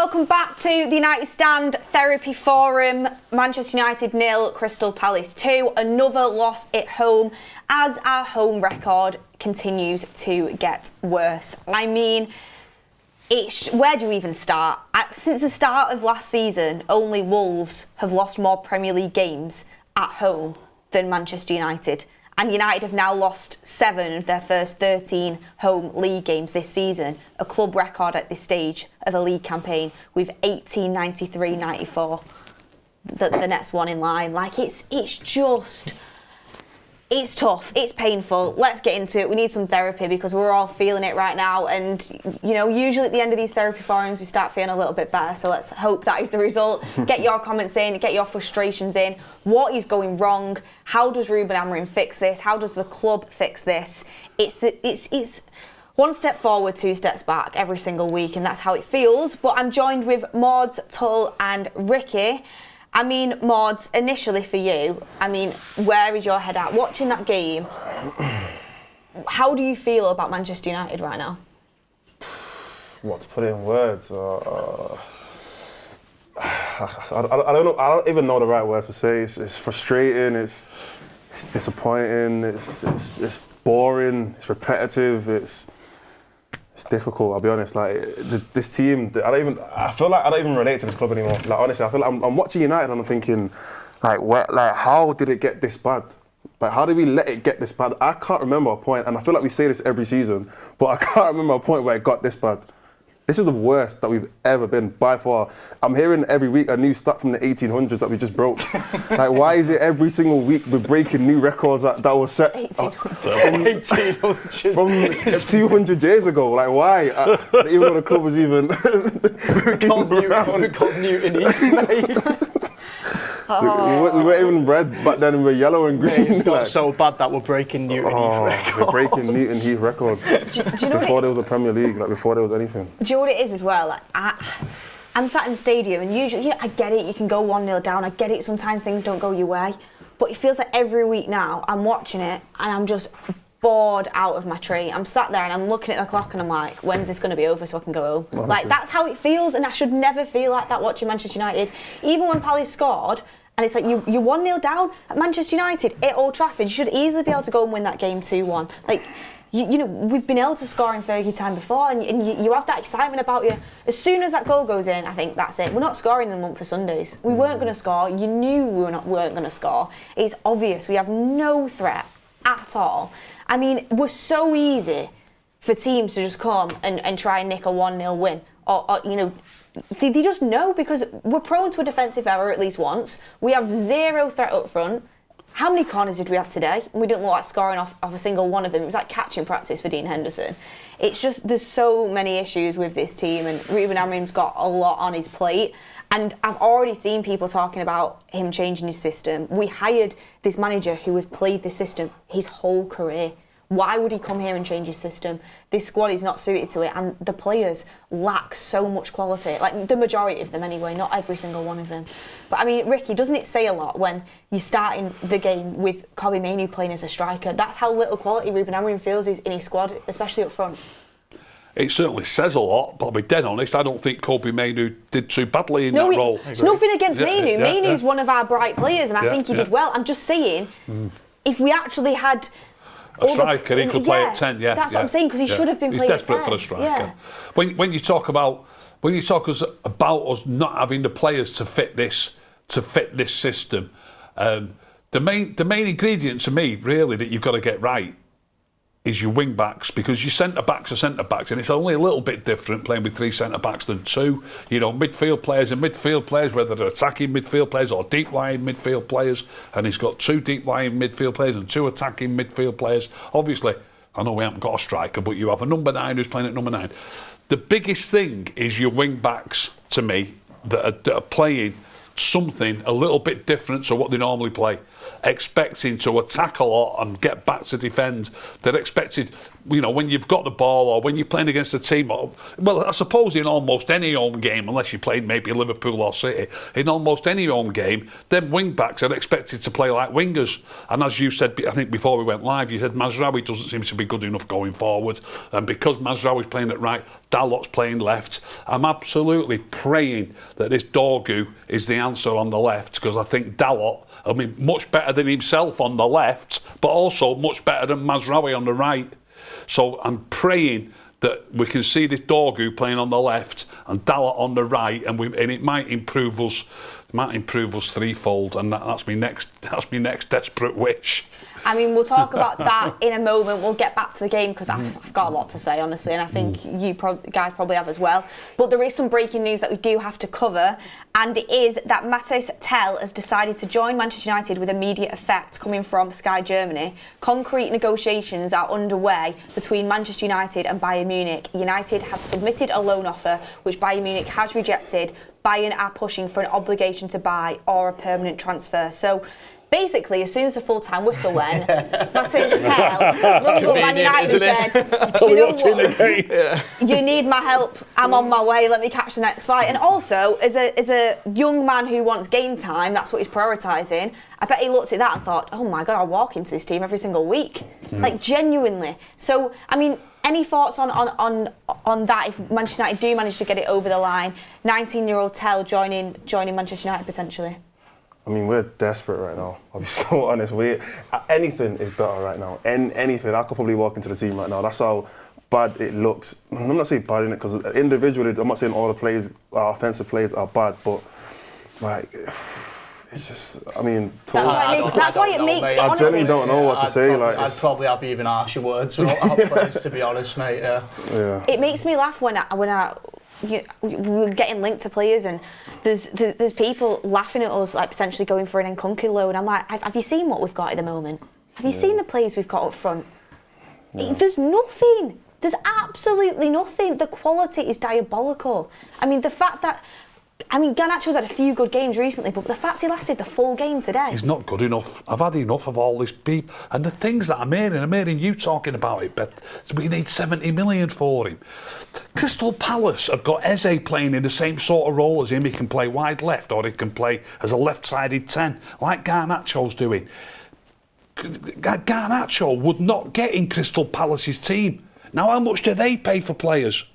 welcome back to the United Stand Therapy Forum. Manchester United 0, Crystal Palace 2. Another loss at home as our home record continues to get worse. I mean, where do you even start? Since the start of last season, only Wolves have lost more Premier League games at home than Manchester United. And United have now lost 7 of their first 13 home league games this season, a club record at this stage of a league campaign with 18-93-94, the next one in line. Like, it's tough, it's painful. Let's get into it. We need some therapy because we're all feeling it right now. And, you know, usually at the end of these therapy forums, we start feeling a little bit better. So let's hope that is the result. Get your comments in, get your frustrations in. What is going wrong? How does Ruben Amorim fix this? How does the club fix this? It's one step forward, 2 steps back every single week, and that's how it feels. But I'm joined with Mordzs, Tel and Ricky. I mean, Mordzs, initially for you, I mean, where is your head at? Watching that game, how do you feel about Manchester United right now? What, to put it in words? I don't know. I don't even know the right words to say. It's frustrating. It's disappointing. It's boring. It's repetitive. It's difficult. I'll be honest. Like this team, I feel like I don't even relate to this club anymore. Like honestly, I feel like I'm watching United and I'm thinking, how did it get this bad? Like, how did we let it get this bad? I can't remember a point, and I feel like we say this every season, but I can't remember a point where it got this bad. This is the worst that we've ever been, by far. I'm hearing every week a new stat from the 1800s that we just broke. Like, why is it every single week we're breaking new records that were set 1800s. from 200 years ago? Like, why? Even though the club was even we got Newton Heath. We weren't even red, but then we were yellow and green. It got so bad that we're breaking Newton Heath records. We're breaking Newton Heath records. Do you know before there was a Premier League, like before there was anything. Do you know what it is as well? Like, I'm sat in the stadium and usually, I get it, you can go 1-0 down, I get it, sometimes things don't go your way. But it feels like every week now, I'm watching it and I'm just bored out of my tree. I'm sat there and I'm looking at the clock and I'm like, when's this going to be over so I can go home? Honestly. Like, that's how it feels, and I should never feel like that watching Manchester United. Even when Palace scored, and it's like you're 1-0 down at Manchester United at Old Trafford, you should easily be able to go and win that game 2-1. Like, you know, we've been able to score in Fergie time before, and you have that excitement about you. As soon as that goal goes in, I think that's it. We're not scoring in the month for Sundays. We weren't going to score. You knew we weren't going to score. It's obvious. We have no threat at all. I mean, we're so easy for teams to just come and try and nick a 1-0 win. Or you know, they just know, because we're prone to a defensive error at least once. We have zero threat up front. How many corners did we have today? We didn't look like scoring off a single one of them. It was like catching practice for Dean Henderson. It's just, there's so many issues with this team, and Ruben Amorim's got a lot on his plate. And I've already seen people talking about him changing his system. We hired this manager who has played this system his whole career. Why would he come here and change his system? This squad is not suited to it, and the players lack so much quality. Like, the majority of them anyway, not every single one of them. But I mean, Ricky, doesn't it say a lot when you're starting the game with Kobbie Mainoo playing as a striker? That's how little quality Ruben Amorim feels is in his squad, especially up front. It certainly says a lot, but I'll be dead honest, I don't think Kobbie Mainoo did too badly in that role. It's nothing against Mainoo. Mainoo's one of our bright players, and I think he did well. I'm just saying, if we actually had a striker, he could play at 10. That's what I'm saying, because he should have been playing at 10. He's desperate for a striker. Yeah. When you talk about us not having the players to fit this system, the main ingredient to me really that you've got to get right is your wing backs, because your centre backs are centre backs, and it's only a little bit different playing with 3 centre backs than 2. You know, midfield players and midfield players, whether they're attacking midfield players or deep lying midfield players, and he's got 2 deep lying midfield players and 2 attacking midfield players. Obviously, I know we haven't got a striker, but you have a number 9 who's playing at number 9. The biggest thing is your wing backs, to me, that are playing something a little bit different to what they normally play. expecting to attack a lot and get back to defend. They're expected, when you've got the ball or when you're playing against a team, well, I suppose in almost any home game, unless you played maybe Liverpool or City, in almost any home game, them wing-backs are expected to play like wingers. And as you said, I think before we went live, you said Mazraoui doesn't seem to be good enough going forward. And because Mazraoui's playing at right, Dalot's playing left, I'm absolutely praying that this Dorgu is the answer on the left, because I think Dalot, much better than himself on the left, but also much better than Mazraoui on the right. So I'm praying that we can see this Dorgu playing on the left and Dalot on the right, and it might improve us. Threefold, and that's my next desperate wish. We'll talk about that in a moment. We'll get back to the game because I've got a lot to say, honestly, and I think you guys probably have as well. But there is some breaking news that we do have to cover, and it is that Mathys Tel has decided to join Manchester United with immediate effect, coming from Sky Germany. Concrete negotiations are underway between Manchester United and Bayern Munich. United have submitted a loan offer, which Bayern Munich has rejected. Bayern are pushing for an obligation to buy or a permanent transfer. So basically, as soon as the full-time whistle went, Mathys Tel rung up Man United and said, do you know what? You need my help. I'm on my way. Let me catch the next flight. And also, as a young man who wants game time, that's what he's prioritising. I bet he looked at that and thought, oh my God, I'll walk into this team every single week. Like, genuinely. So, any thoughts on that if Manchester United do manage to get it over the line? 19-year-old Tel joining Manchester United potentially. We're desperate right now. I'll be so honest. Anything is better right now. Anything. I could probably walk into the team right now. That's how bad it looks. I'm not saying bad in it because individually, I'm not saying all the players, offensive players are bad, but it's just, that's why it makes it, I honestly. genuinely don't know what to say. I'd probably have even harsher words for our players, to be honest, mate. Yeah. It makes me laugh when we're getting linked to players, and there's people laughing at us, like potentially going for an Nkunku loan. I'm like, have you seen what we've got at the moment? Have you seen the players we've got up front? There's nothing. There's absolutely nothing. The quality is diabolical. The fact that Garnacho's had a few good games recently, but the fact he lasted the full game today. He's not good enough. I've had enough of all this beep. And the things that I'm hearing you talking about it, Beth, so we need 70 million for him. Crystal Palace have got Eze playing in the same sort of role as him. He can play wide left, or he can play as a left-sided 10, like Garnacho's doing. Garnacho would not get in Crystal Palace's team. Now, how much do they pay for players?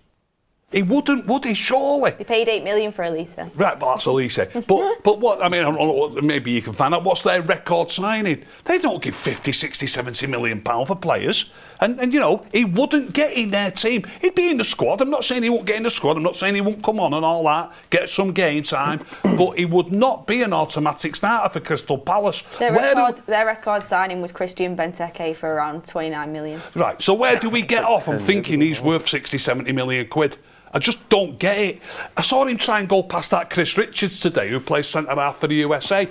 He wouldn't, would he, surely? They paid 8 million for Elise. Right, but that's Elise. but what, I don't know, maybe you can find out, what's their record signing? They don't give 50, 60, 70 million pounds for players. And he wouldn't get in their team. He'd be in the squad. I'm not saying he won't get in the squad. I'm not saying he won't come on and all that, get some game time. But he would not be an automatic starter for Crystal Palace. Their record signing was Christian Benteke for around 29 million. Right, so where do we get off on thinking he's worth 60, 70 million quid? I just don't get it. I saw him try and go past that Chris Richards today, who plays centre-half for the USA.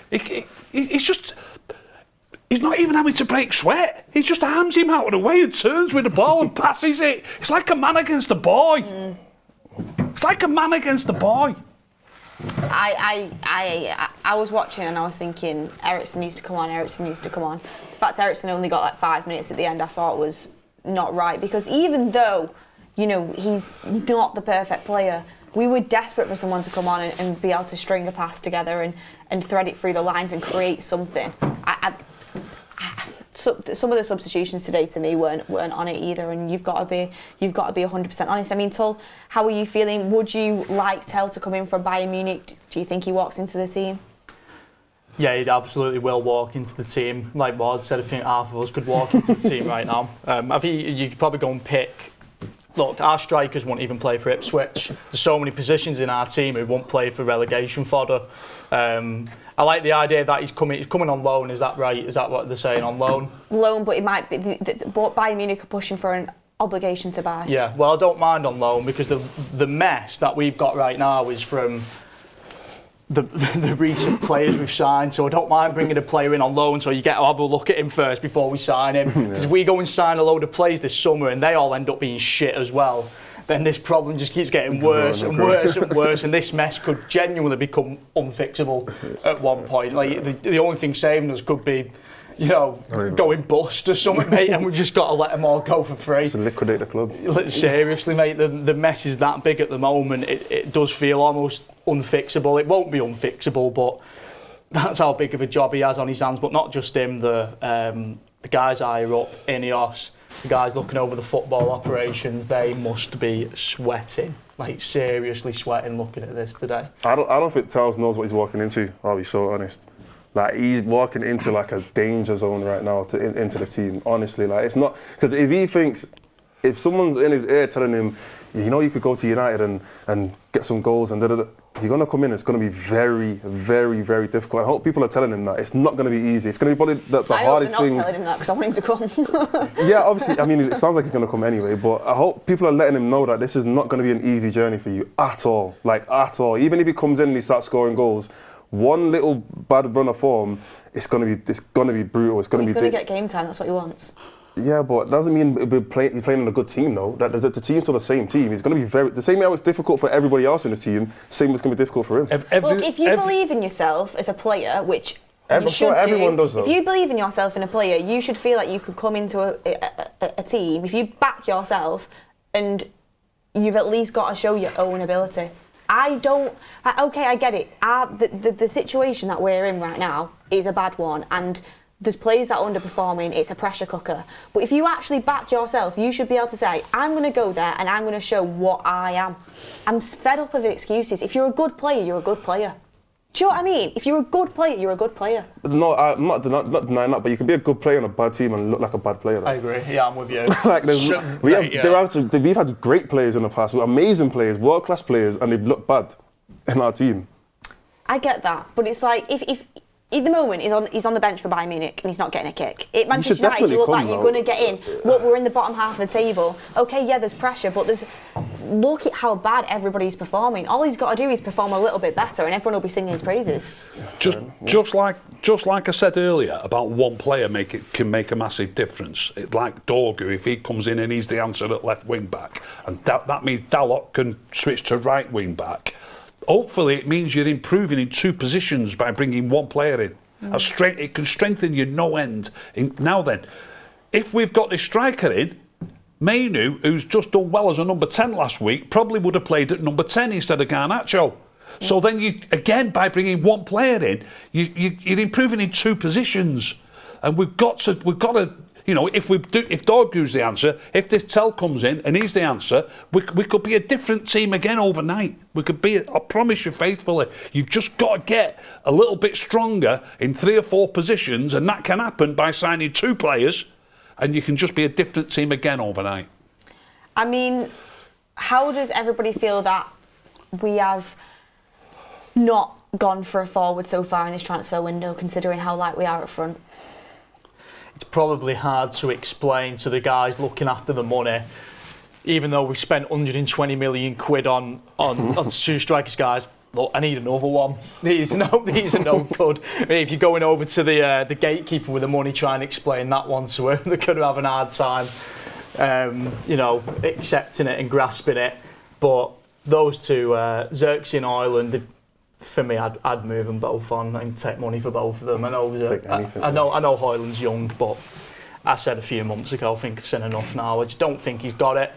He's not even having to break sweat. He just arms him out of the way and turns with the ball and passes it. It's like a man against a boy. It's like a man against a boy. I was watching and I was thinking, Eriksen needs to come on, Eriksen needs to come on. The fact Eriksen only got like 5 minutes at the end, I thought was not right, because even though he's not the perfect player, we were desperate for someone to come on and be able to string a pass together and thread it through the lines and create something. Some of the substitutions today to me weren't on it either, and you've got to be 100% honest. Tull, how are you feeling? Would you like Tel to come in from Bayern Munich? Do you think he walks into the team? Yeah, he absolutely will walk into the team. Like Mordzs said, I think half of us could walk into the team right now. I think you could probably go and pick. Look, our strikers won't even play for Ipswich. There's so many positions in our team who won't play for relegation fodder. I like the idea that he's coming on loan. Is that right? Is that what they're saying, on loan? Loan, but it might be. But Bayern Munich are pushing for an obligation to buy. Yeah, well, I don't mind on loan, because the mess that we've got right now is from the recent players we've signed, so I don't mind bringing a player in on loan, so you get to have a look at him first before we sign him. Because we go and sign a load of players this summer and they all end up being shit as well. then this problem just keeps getting worse and worse and worse, and this mess could genuinely become unfixable at one point. Like the only thing saving us could be, you know, going bust or something, mate, and we've just got to let them all go for free. To liquidate the club. Seriously, mate, the mess is that big at the moment. It does feel almost unfixable. It won't be unfixable, but that's how big of a job he has on his hands. But not just him, the guys higher up, Ineos, the guys looking over the football operations, they must be sweating, like seriously sweating looking at this today. I don't think Tels knows what he's walking into, I'll be so honest. Like, he's walking into like a danger zone right now into this team, honestly. Like, it's not, because if he thinks, if someone's in his ear telling him, you know, you could go to United and get some goals and you're going to come in, it's going to be very, very, very difficult. I hope people are telling him that. It's not going to be easy. It's going to be probably the hardest thing. I hope they're not telling him that, because I want him to come. Yeah, obviously, I mean, it sounds like he's going to come anyway, but I hope people are letting him know that this is not going to be an easy journey for you at all. Like, at all. Even if he comes in and he starts scoring goals, one little bad run of form, it's going to be brutal. He's going to get game time, that's what he wants. Yeah, but that doesn't mean he's playing on a good team, though. The team's still the same team. He's going to be the same way it's difficult for everybody else in this team, same way it's going to be difficult for him. Look, if you believe in yourself as a player, which you should everyone does, though. If you believe in yourself in a player, you should feel like you could come into a team, if you back yourself, and you've at least got to show your own ability. I get it. The situation that we're in right now is a bad one, and there's players that are underperforming, it's a pressure cooker. But if you actually back yourself, you should be able to say, I'm going to go there and I'm going to show what I am. I'm fed up of excuses. If you're a good player, you're a good player. Do you know what I mean? If you're a good player, you're a good player. No, I'm not denying that, but you can be a good player on a bad team and look like a bad player. Though. I agree. Yeah, I'm with you. We've had great players in the past, amazing players, world-class players, and they've looked bad in our team. I get that, but it's like, if at the moment he's on the bench for Bayern Munich and he's not getting a kick. At Manchester United, you look like you're going to get in. Look, we're in the bottom half of the table. Okay, yeah, there's pressure, but look at how bad everybody's performing. All he's got to do is perform a little bit better, and everyone will be singing his praises. Just like I said earlier about one player can make a massive difference. Like Dorgu, if he comes in and he's the answer at left wing back, and that means Dalot can switch to right wing back. Hopefully it means you're improving in two positions by bringing one player in. It can strengthen you no end. Now then, if we've got this striker in, Mainu, who's just done well as a number 10 last week, probably would have played at number 10 instead of Garnacho. So then you, again, by bringing one player in, you're improving in two positions. And we've got to, you know, if Dorgu's the answer, if this Tel comes in and he's the answer, we could be a different team again overnight. We could be, I promise you faithfully, you've just got to get a little bit stronger in 3 or 4 positions, and that can happen by signing 2 players, and you can just be a different team again overnight. I mean, how does everybody feel that we have not gone for a forward so far in this transfer window, considering how light we are up front? It's probably hard to explain to the guys looking after the money, even though we've spent 120 million quid on 2 strikers, guys. Look, I need another one. These are no good. I mean, if you're going over to the gatekeeper with the money, try and explain that one to him, they're going to have an hard time, you know, accepting it and grasping it. But those 2, Xerxes and Ireland, for me, I'd move them both on and take money for both of them. I know Højlund's young, but I said a few months ago, I think I've seen enough now. I just don't think he's got it.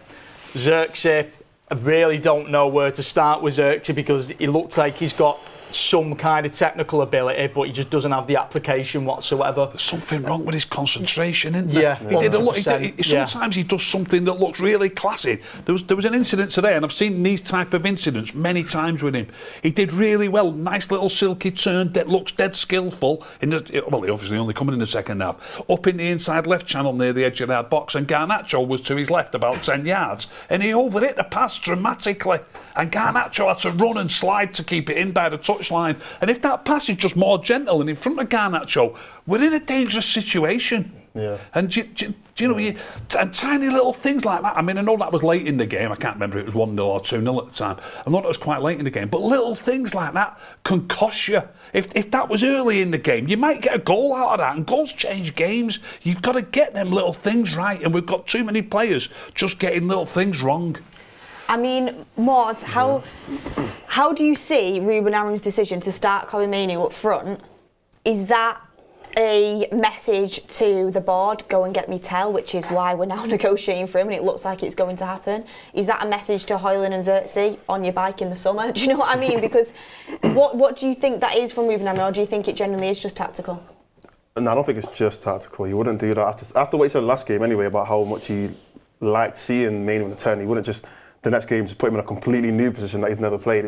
Xerxes, I really don't know where to start with Xerxes, because he looks like he's got some kind of technical ability, but he just doesn't have the application whatsoever. There's something wrong with his concentration, isn't there? Yeah, sometimes he does something that looks really classy. There was an incident today, and I've seen these type of incidents many times with him. He did really well, nice little silky turn that looks dead skillful. He obviously only coming in the second half. Up in the inside left channel near the edge of that box, and Garnacho was to his left about 10 yards, and he overhit the pass dramatically. And Garnacho had to run and slide to keep it in by the touchline. And if that pass is just more gentle and in front of Garnacho, we're in a dangerous situation. Yeah. And do you know, and tiny little things like that. I mean, I know that was late in the game. I can't remember if it was 1-0 or 2-0 at the time. I know it was quite late in the game. But little things like that can cost you. If that was early in the game, you might get a goal out of that. And goals change games. You've got to get them little things right. And we've got too many players just getting little things wrong. I mean, Mordzs, how do you see Ruben Amorim's decision to start Kobbie Mainoo up front? Is that a message to the board, go and get me Tel, which is why we're now negotiating for him and it looks like it's going to happen? Is that a message to Højlund and Xerxes on your bike in the summer? Do you know what I mean? Because what do you think that is from Ruben Amorim, or do you think it genuinely is just tactical? No, I don't think it's just tactical. He wouldn't do that. After what he said last game anyway, about how much he liked seeing Mainoo in the 10, he wouldn't just the next game just put him in a completely new position that he's never played.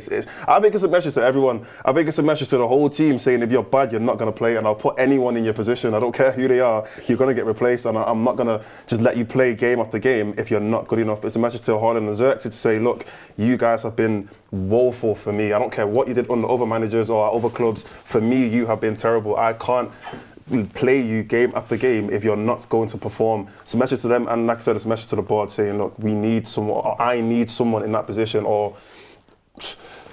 I think it's a message to everyone. I think it's a message to the whole team saying if you're bad, you're not going to play, and I'll put anyone in your position. I don't care who they are, you're going to get replaced, and I'm not going to just let you play game after game if you're not good enough. It's a message to Højlund and Xerxes to say, look, you guys have been woeful for me. I don't care what you did on the other managers or other clubs. For me, you have been terrible. I can't play you game after game if you're not going to perform. It's a message to them, and like I said, it's a message to the board saying, look, we need someone, or I need someone in that position, or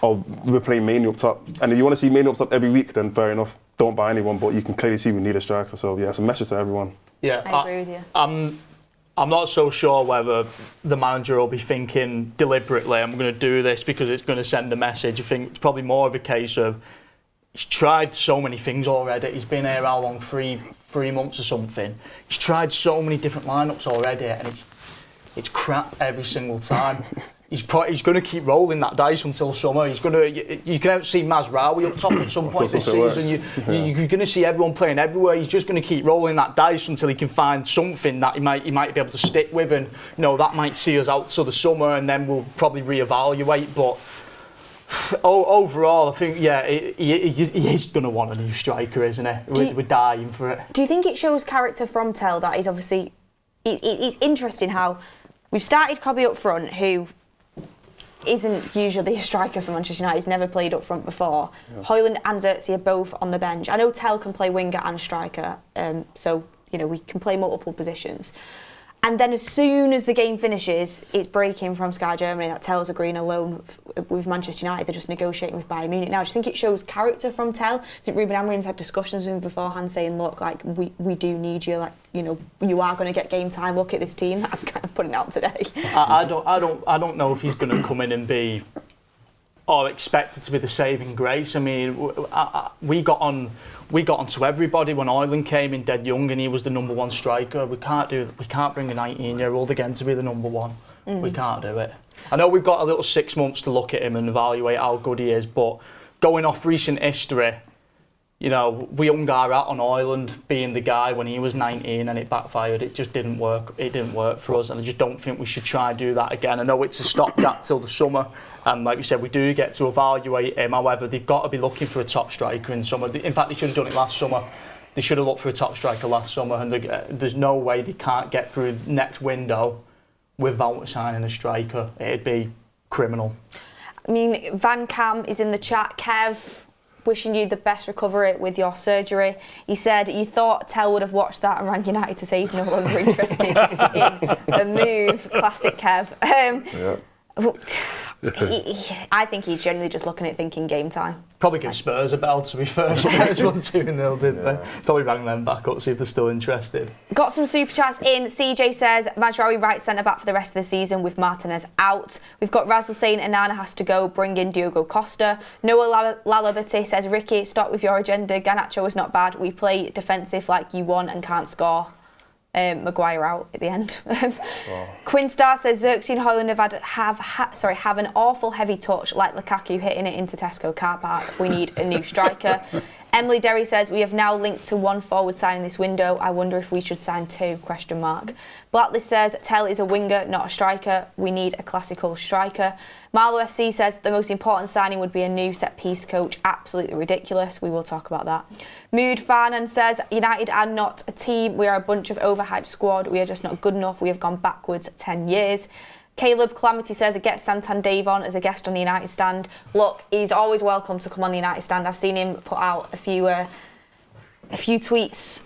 we're playing Mainoo up top. And if you want to see Mainoo up top every week, then fair enough, don't buy anyone, but you can clearly see we need a striker. So yeah, it's a message to everyone. Yeah, I agree with you. I'm not so sure whether the manager will be thinking deliberately, I'm going to do this because it's going to send a message. I think it's probably more of a case of he's tried so many things already. He's been here how long? Three months or something. He's tried so many different lineups already, and it's crap every single time. He's going to keep rolling that dice until summer. You can see Mazraoui up top at some point this season. You're going to see everyone playing everywhere. He's just going to keep rolling that dice until he can find something that he might be able to stick with, and that might see us out till the summer, and then we'll probably reevaluate. But overall, I think, he is going to want a new striker, isn't he? We're dying for it. Do you think it shows character from Tel that he's obviously... It's interesting how we've started Kobbie up front, who isn't usually a striker for Manchester United. He's never played up front before. Yeah. Højlund and Xerxes are both on the bench. I know Tel can play winger and striker, so we can play multiple positions. And then as soon as the game finishes, it's breaking from Sky Germany that Tel's agreeing a loan with Manchester United. They're just negotiating with Bayern Munich now. Do you think it shows character from Tel? I think Ruben Amorim's had discussions with him beforehand saying, look, like, we do need you, like, you are going to get game time. Look at this team that I'm kind of putting out today. I don't know if he's going to come in and be expected to be the saving grace. I mean, we got onto everybody when Højlund came in dead young and he was the number one striker. We can't bring a 19-year-old again to be the number one. We can't do it. I know we've got a little 6 months to look at him and evaluate how good he is, but going off recent history, we hung our hat on Højlund being the guy when he was 19 and it backfired. It just didn't work. It didn't work for us, and I just don't think we should try and do that again. I know it's a stopgap till the summer, and like we said, we do get to evaluate him. However, they've got to be looking for a top striker in summer. In fact, they should have done it last summer. They should have looked for a top striker last summer, and there's no way they can't get through the next window without signing a striker. It'd be criminal. I mean, Van Cam is in the chat. Kev, wishing you the best recovery with your surgery. He said, you thought Tel would have watched that and rang United to say he's no longer interested in a move. Classic Kev. I think he's generally just looking at thinking game time. Probably give Spurs a bell, to be fair. Spurs won 2-0, didn't they? Probably rang them back up, see if they're still interested. Got some super chats in. CJ says, Mazraoui right centre-back for the rest of the season with Martinez out. We've got Razzle saying Anana has to go, bring in Diogo Costa. Noah Lalabati says, Ricky, stop with your agenda. Garnacho is not bad. We play defensive like you want and can't score. Maguire out at the end. Quinn Star says Xerxes and Højlund have an awful heavy touch like Lukaku hitting it into Tesco car park. We need a new striker. Emily Derry says we have now linked to one forward signing this window. I wonder if we should sign two? Blacklist says Tel is a winger, not a striker. We need a classical striker. Marlow FC says the most important signing would be a new set piece coach. Absolutely ridiculous. We will talk about that. Mood Farnan says United are not a team. We are a bunch of overhyped squad. We are just not good enough. We have gone backwards 10 years. Caleb Calamity says it gets Santander on as a guest on the United Stand. Look, he's always welcome to come on the United Stand. I've seen him put out a few tweets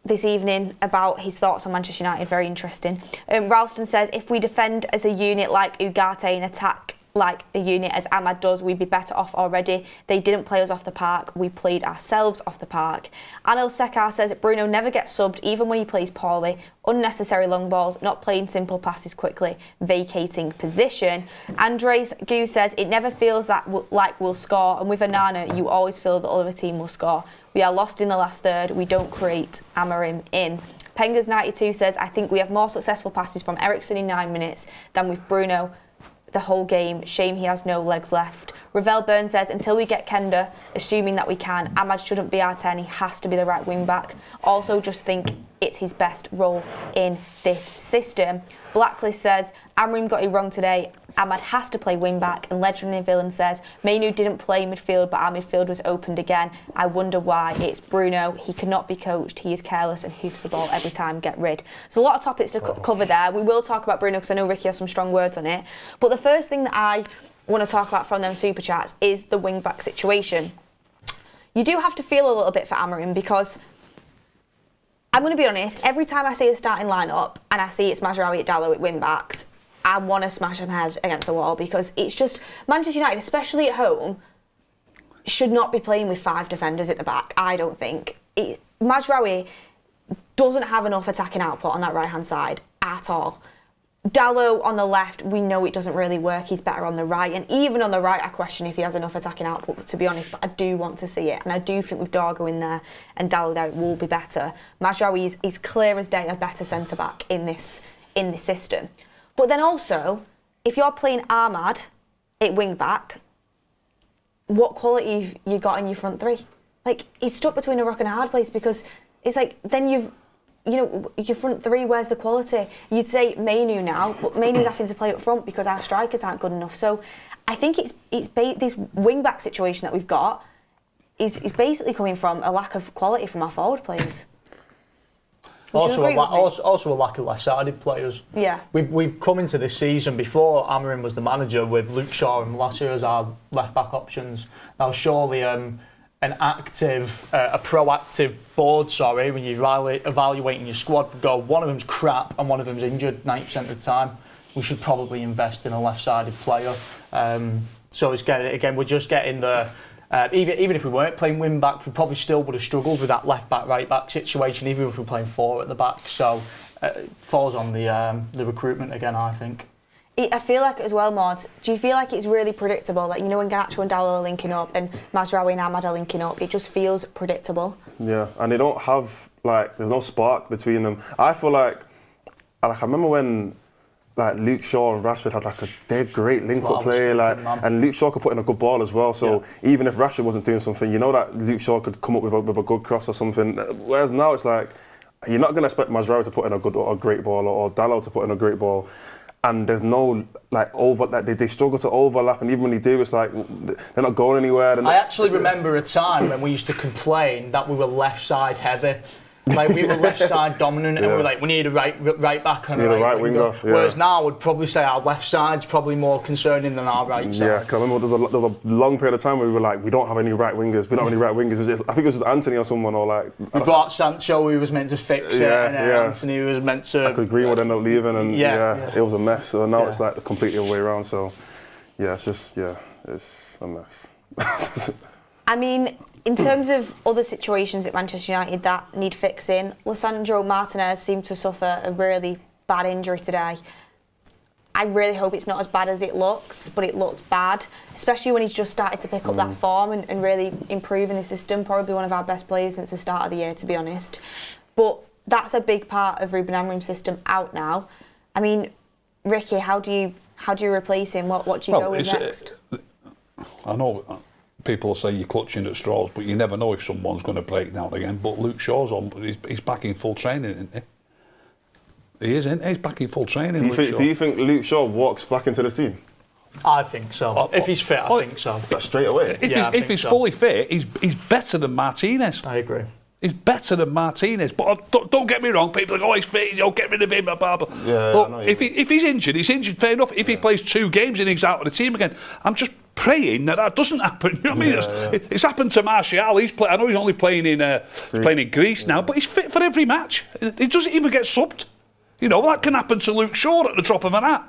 this evening about his thoughts on Manchester United. Very interesting. Ralston says if we defend as a unit like Ugarte and attack like a unit as Ahmad does, we'd be better off already. They didn't play us off the park, we played ourselves off the park. Anil Sekar says Bruno never gets subbed even when he plays poorly, unnecessary long balls, not playing simple passes quickly, vacating position. Andres Gu says it never feels like we'll score, and with Onana you always feel the other team will score. We are lost in the last third, we don't create. Amorim in. Pengas92 says I think we have more successful passes from Eriksen in 9 minutes than with Bruno the whole game. Shame he has no legs left. Ravel Byrne says until we get Kenda, assuming that we can, Ahmad shouldn't be our 10, he has to be the right wing back. Also just think it's his best role in this system. Blacklist says Amorim got it wrong today. Ahmad has to play wing back. And Legendary Villain says Mainu didn't play midfield, but our midfield was opened again. I wonder why. It's Bruno. He cannot be coached. He is careless and hoofs the ball every time. Get rid. There's a lot of topics to cover there. We will talk about Bruno because I know Ricky has some strong words on it. But the first thing that I want to talk about from them super chats is the wing back situation. You do have to feel a little bit for Amorim because I'm going to be honest, every time I see a starting lineup and I see it's Mazraoui at Dalot at wing backs, I want to smash them head against a wall because it's just Manchester United, especially at home, should not be playing with 5 defenders at the back. I don't think Mazraoui doesn't have enough attacking output on that right hand side at all. Dalot on the left, we know it doesn't really work. He's better on the right, and even on the right, I question if he has enough attacking output. To be honest, but I do want to see it, and I do think with Dargo in there and Dalot there, it will be better. Mazraoui is clear as day a better centre back in this system. But then also, if you're playing Ahmad at wing back, what quality have you got in your front three? Like, he's stuck between a rock and a hard place because it's like, then your front three, where's the quality? You'd say Mainu now, but Mainu's having to play up front because our strikers aren't good enough. So I think this wing back situation that we've got is basically coming from a lack of quality from our forward players. Also a lack of left-sided players. Yeah. We've come into this season before Amorim was the manager with Luke Shaw and Malacia as our left-back options. Now surely a proactive board, when you're evaluating your squad, would go, one of them's crap and one of them's injured 90% of the time. We should probably invest in a left-sided player. So it's we're just getting the... even if we weren't playing wing backs, we probably still would have struggled with that left back, right back situation, even if we were playing 4 at the back. So it falls on the recruitment again, I think. I feel like as well, Mordzs, do you feel like it's really predictable? Like, when Garnacho and Dalot are linking up and Mazraoui and Ahmad are linking up, it just feels predictable. Yeah, and they don't have, there's no spark between them. I feel like I remember when Luke Shaw and Rashford had they're great link-up play, and Luke Shaw could put in a good ball as well. So even if Rashford wasn't doing something, that Luke Shaw could come up with a good cross or something. Whereas now it's you're not going to expect Mazraoui to put in a great ball or Dalot to put in a great ball, and there's no they struggle to overlap, and even when they do, it's they're not going anywhere. I actually remember a time when we used to complain that we were left side heavy. We were left side dominant, and we were we need a right back and a right winger. Whereas now I would probably say our left side's probably more concerning than our right side. Yeah, because I remember there was a long period of time where we were we don't have any right wingers. We don't have any right wingers. I think it was just Anthony or someone we brought Sancho, who was meant to fix it, and Anthony was meant to. Because Greenwood ended up leaving, and it was a mess. So now it's the completely other way around. So it's just it's a mess. I mean, in terms of other situations at Manchester United that need fixing, Lisandro Martinez seemed to suffer a really bad injury today. I really hope it's not as bad as it looks, but it looked bad, especially when he's just started to pick up that form and really improve in the system. Probably one of our best players since the start of the year, to be honest. But that's a big part of Ruben Amorim's system out now. I mean, Ricky, how do you replace him? What do you go with next? I know people say you're clutching at straws, but you never know if someone's going to break down again. But Luke Shaw's he's back in full training, isn't he? He is, isn't he? He's back in full training. Do you think Luke Shaw walks back into this team? I think so. If he's fit, I think so. That's straight away. If he's fully fit, he's better than Martinez. I agree. He's better than Martinez, but don't get me wrong. People are he's fit. Get rid of him. Blah, blah. Yeah, but if he's injured, he's injured. Fair enough. If he plays 2 games and he's out of the team again, I'm just praying that doesn't happen. You know what I mean? It's happened to Martial. I know he's only playing in Greece now, but he's fit for every match. He doesn't even get subbed. That can happen to Luke Shaw at the drop of an hat.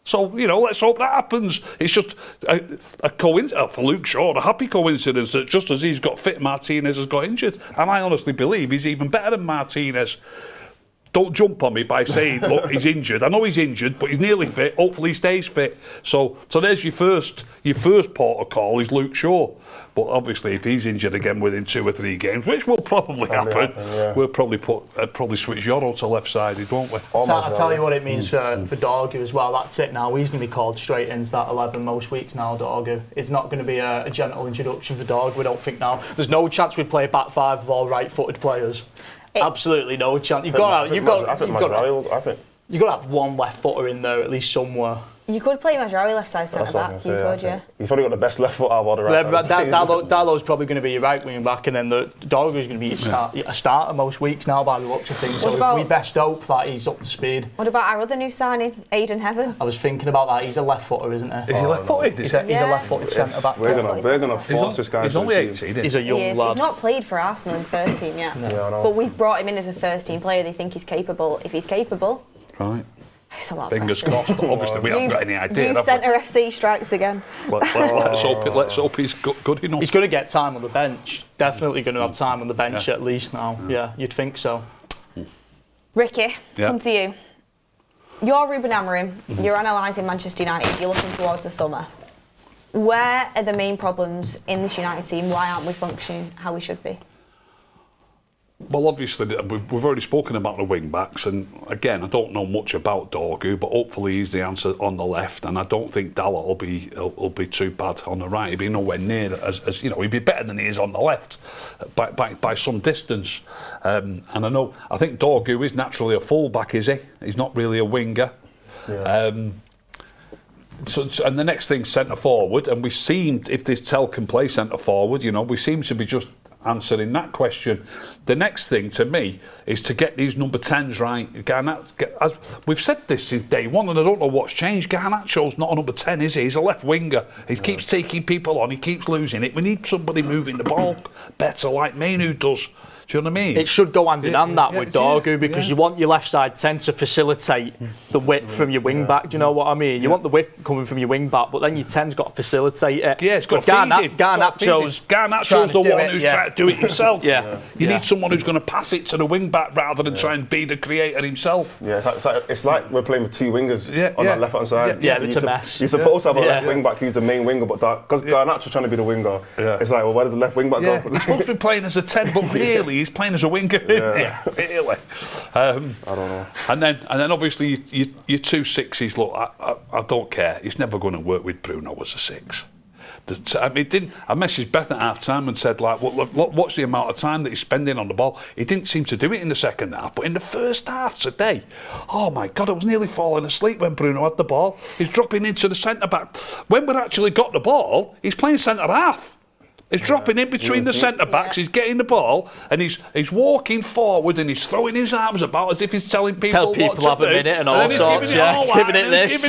So, you know, let's hope that happens. It's just a coincidence, for Luke Shaw, a happy coincidence that just as he's got fit, Martinez has got injured. And I honestly believe he's even better than Martinez. Don't jump on me by saying, look, he's injured. I know he's injured, but he's nearly fit. Hopefully he stays fit. So there's your first port of call is Luke Shaw. But obviously, if he's injured again within 2 or 3 games, which will probably happen, we'll probably switch Yoro to left-sided, won't we? I'll tell you what it means for Dorgu as well. That's it now. He's going to be called straight into that 11 most weeks now, Dorgu. It's not going to be a gentle introduction for Dorgu, we don't think now. There's no chance we play a back 5 of all right-footed players. Absolutely no chance. You've got to have one left footer in there at least somewhere. You could play Maguire left side centre back. You could, yeah. He's probably got the best left foot out of the right. Dalot's probably going to be your right wing back, and then the Dorgu's going to be a starter most weeks now by the looks of things. So we best hope that he's up to speed. What about our other new signing, Aidan Heaven? I was thinking about that. He's a left footer, isn't he? Is he left footed? He's a left footed centre back. We're gonna force this guy. He's only 18. He's a young lad. He's not played for Arsenal in first team yet. No. Yeah, I know. But we've brought him in as a first team player. They think he's capable. If he's capable, right. It's a lot. Fingers crossed, but obviously we haven't got any idea. Youth Centre FC strikes again. Let's hope he's good enough. He's going to get time on the bench. Definitely going to have time on the bench at least now. Yeah, you'd think so. Ricky, come to you. You're Ruben Amorim. You're analysing Manchester United. You're looking towards the summer. Where are the main problems in this United team? Why aren't we functioning how we should be? Well, obviously, we've already spoken about the wing-backs, and again, I don't know much about Dorgu, but hopefully he's the answer on the left, and I don't think Dalot will be too bad on the right. He'll be nowhere near as you know, he'd be better than he is on the left by some distance. And I think Dorgu is naturally a full-back, is he? He's not really a winger. Yeah. And the next thing's centre forward, and we've seen if this Tel can play centre forward, you know, we seem to be just answering that question. The next thing to me is to get these number 10s right. As we've said this since day one, and I don't know what's changed. Garnacho's not a number 10, is he? He's a left winger. He keeps taking people on, he keeps losing it. We need somebody moving the ball better, like Mainu does. Do you know what I mean? It should go hand in hand with Dorgu, because you want your left side 10 to facilitate the width from your wing back. Do you know what I mean? You want the width coming from your wing back, but then your 10's got to facilitate it. Yeah, it's got to feed him. Garnacho's the one who's trying to do it himself. You need someone who's going to pass it to the wing back rather than try and be the creator himself. Yeah, it's like we're playing with 2 wingers on that left hand side. Yeah, it's a mess. You're supposed to have a left wing back who's the main winger, but because Garnacho's trying to be the winger, it's like, well, where does the left wing back go? He's supposed to be playing as a 10, but really he's playing as a winger. Really. I don't know. And then obviously your 2 6s. Look, I don't care. He's never going to work with Bruno as a 6. I messaged Beth at half time and said, like, what's the amount of time that he's spending on the ball? He didn't seem to do it in the second half, but in the first half today, oh my God, I was nearly falling asleep when Bruno had the ball. He's dropping into the centre back. When we've actually got the ball, he's playing centre half. He's dropping in between the centre backs. He's getting the ball, and he's walking forward, and he's throwing his arms about as if he's telling people what to do. Tell people have a minute and all sorts. He's giving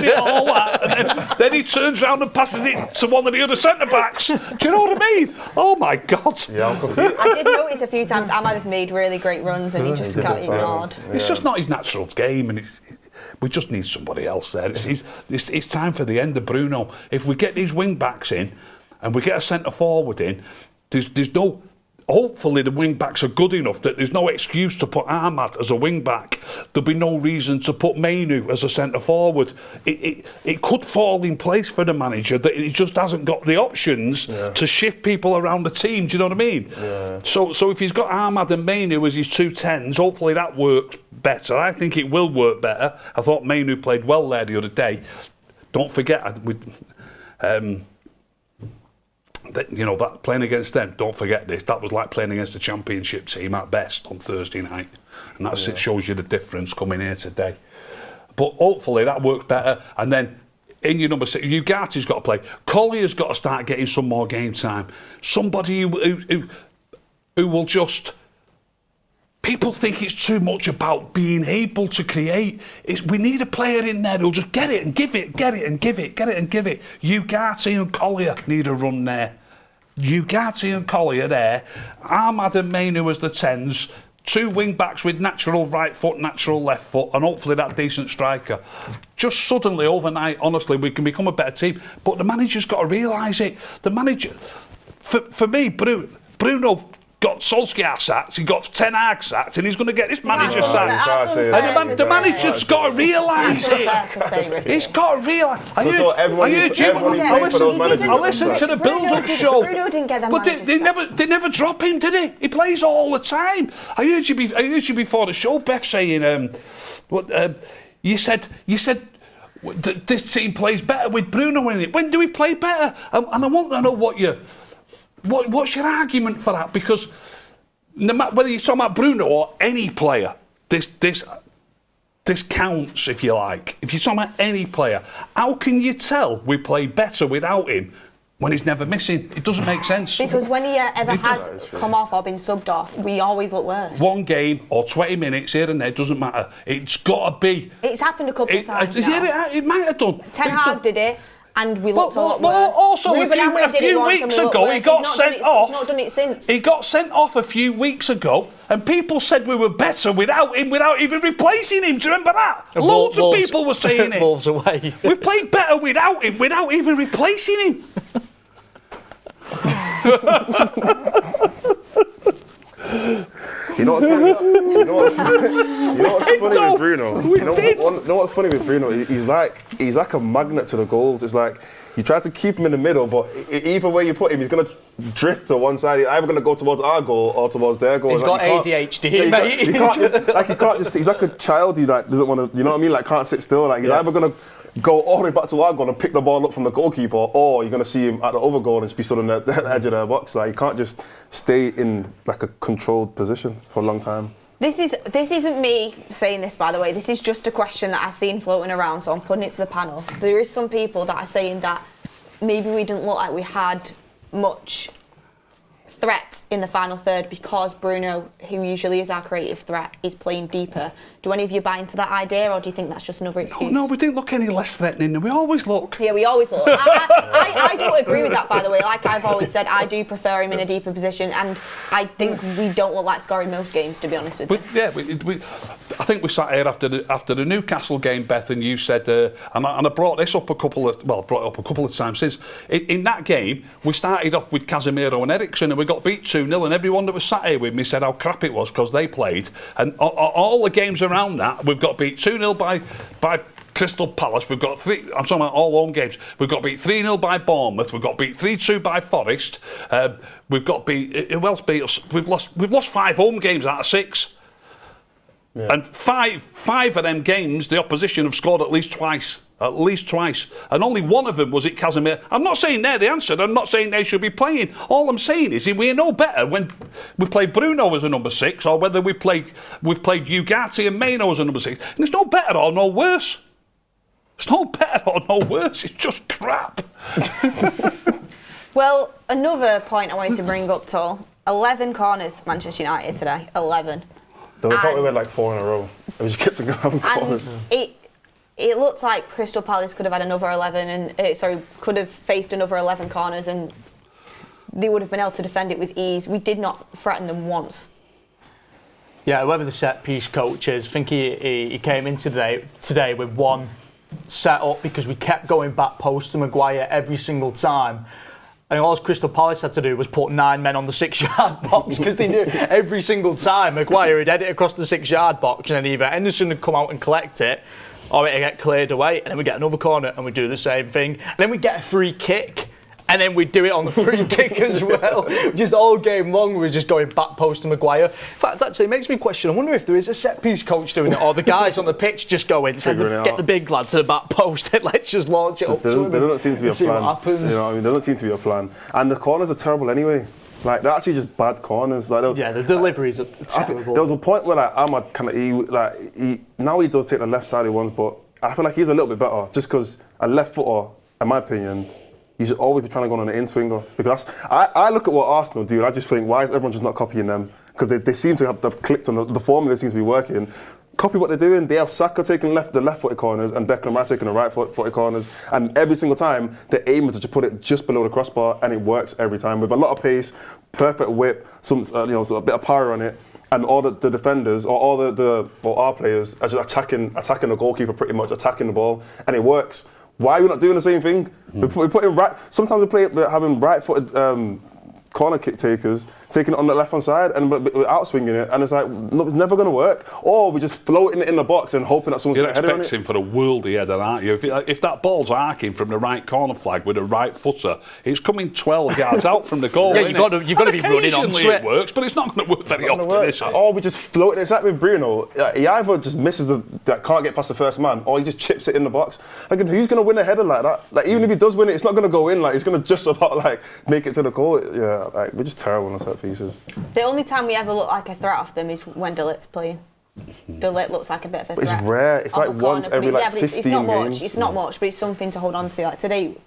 it all that, and then he turns round and passes it to one of the other centre backs. Do you know what I mean? Oh my God! Yeah, I did notice a few times Ahmad had made really great runs, and he just got ignored. It's just not his natural game, and we just need somebody else there. It's time for the end of Bruno. If we get these wing backs in, and we get a centre forward in, there's no. Hopefully the wing backs are good enough that there's no excuse to put Ahmad as a wing back. There'll be no reason to put Mainu as a centre forward. It could fall in place for the manager that he just hasn't got the options to shift people around the team. Do you know what I mean? Yeah. So if he's got Ahmad and Mainu as his 2 10s, hopefully that works better. I think it will work better. I thought Mainu played well there the other day. Don't forget that playing against them, don't forget this, that was like playing against a championship team at best on Thursday night, and that shows you the difference coming here today. But hopefully that works better, and then in your number 6, Ugati's got to play. Collier's got to start getting some more game time. Somebody who will just... People think it's too much about being able to create. We need a player in there who'll just get it and give it, get it and give it, get it and give it. Ugati and Collier need a run there. Ugati and Collier there. Ahmad and Mainu as the 10s. 2 wing backs with natural right foot, natural left foot, and hopefully that decent striker. Just suddenly, overnight, honestly, we can become a better team. But the manager's got to realise it. The manager, for me, Bruno got Solskjaer sacked, he got Ten Hag sacked, and he's going to get this manager sacked. And the manager's got to realise it. He's got to realise. I listened to the build-up show. Bruno didn't get that. But they never drop him, did he? He plays all the time. I heard you before the show, Beth, saying, you said this team plays better with Bruno in it. When do we play better? And I want to know what's your argument for that? Because no matter whether you're talking about Bruno or any player, this counts, if you like. If you're talking about any player, how can you tell we play better without him when he's never missing? It doesn't make sense. Because when he ever has come off or been subbed off, we always look worse. One game or 20 minutes here and there, doesn't matter. It's got to be. It's happened a couple of times now. Yeah, it might have done. Ten Hag did it. And we looked a lot worse. Also, Ruben a few weeks ago, he got sent off. He's not done it since. He got sent off a few weeks ago, and people said we were better without him, without even replacing him. Do you remember that? Loads of people were saying it. Wolves away. We played better without him, without even replacing him. You know what's funny? You know what's funny with Bruno? You know what's funny with Bruno? He's like a magnet to the goals. It's like you try to keep him in the middle, but either way you put him, he's gonna drift to one side. He's either gonna go towards our goal or towards their goal. He's got ADHD, mate. He can't just. He's like a child. He doesn't want to. You know what I mean? Like can't sit still. Like he's either gonna go all the way back to our goal and pick the ball up from the goalkeeper, or you're going to see him at the other goal and just be stood on the edge of the box. Like, you can't just stay in like a controlled position for a long time. This isn't me saying this, by the way. This is just a question that I've seen floating around, so I'm putting it to the panel. There is some people that are saying that maybe we didn't look like we had much threat in the final third because Bruno, who usually is our creative threat, is playing deeper. Do any of you buy into that idea, or do you think that's just another excuse? No, we didn't look any less threatening than we always look. Yeah, we always look. I don't agree with that, by the way. Like I've always said, I do prefer him in a deeper position, and I think we don't look like scoring most games, to be honest with you. I think we sat here after the Newcastle game, Beth, and you said, and I brought this up a couple of times since. In that game, we started off with Casemiro and Eriksen, and we got beat 2-0, and everyone that was sat here with me said how crap it was because they played. And all the games around that, we've got beat 2-0 by Crystal Palace. We've got I'm talking about all home games. We've got beat 3-0 by Bournemouth. We've got beat 3-2 by Forest. We've got beat. Who else beat us? We've lost 5 home games out of 6. Yeah. And five of them games, the opposition have scored at least twice. And only one of them was at Casemiro. I'm not saying they're the answer. I'm not saying they should be playing. All I'm saying is we're no better when we play Bruno as a number 6, or whether we've played Ugarte and Maino as a number 6. And it's no better or no worse. It's no better or no worse. It's just crap. Well, another point I wanted to bring up, Tel. 11 corners, Manchester United today. 11. We thought we were like 4 in a row. We just kept having corners. It looked like Crystal Palace could have had another 11 and could have faced another 11 corners, and they would have been able to defend it with ease. We did not threaten them once. Yeah, whoever the set piece coach is, I think he came in today with one set up because we kept going back post to Maguire every single time. And all Crystal Palace had to do was put 9 men on the 6-yard box because they knew every single time Maguire would head it across the 6-yard box, and then either Henderson would come out and collect it, or it'd get cleared away, and then we get another corner and we do the same thing. And then we get a free kick, and then we do it on the free kick as well. Just all game long, we're just going back post to Maguire. In fact, actually, it makes me question, I wonder if there is a set-piece coach doing it, or the guys on the pitch just going, get the big lad to the back post, and let's just launch it up to him. There doesn't seem to be a plan. What happens. You know what I mean? There doesn't seem to be a plan. And the corners are terrible anyway. Like, they're actually just bad corners. Like, the deliveries are terrible. There was a point where Ahmad now he does take the left-sided ones, but I feel like he's a little bit better, just because a left footer, in my opinion, you should always be trying to go on an in-swinger. Because I look at what Arsenal do, and I just think, why is everyone just not copying them? Because they seem to have clicked on the formula seems to be working. Copy what they're doing. They have Saka taking the left-footed corners and Declan Rice taking the right-footed corners, and every single time they're aiming to just put it just below the crossbar, and it works every time with a lot of pace, perfect whip, a bit of power on it. and all the defenders or all our players are just attacking the goalkeeper pretty much, attacking the ball, and it works. Why are we not doing the same thing? We put in right. Sometimes we're having right-footed corner kick takers taking it on the left-hand side and we're out-swinging it, and it's like, no, it's never going to work. Or we're just floating it in the box and hoping that someone's going to head it. You're expecting for a worldly header, aren't you? If that ball's arcing from the right corner flag with a right footer, it's coming 12 yards out from the goal. Yeah, you've got to be running onto it. It works, but it's not going to work very often, is it? Or we just float it. It's like with Bruno. He either just misses can't get past the first man, or he just chips it in the box. Like, who's going to win a header like that? Like, even if he does win it, it's not going to go in. Like, he's going to just about like make it to the goal. Yeah, like, we're just terrible on set pieces. The only time we ever look like a threat off them is when De Ligt's playing. De Ligt looks like a bit of a threat. But it's rare. It's like once every like 15 it's not much. games. It's not much, but it's something to hold on to. Like today,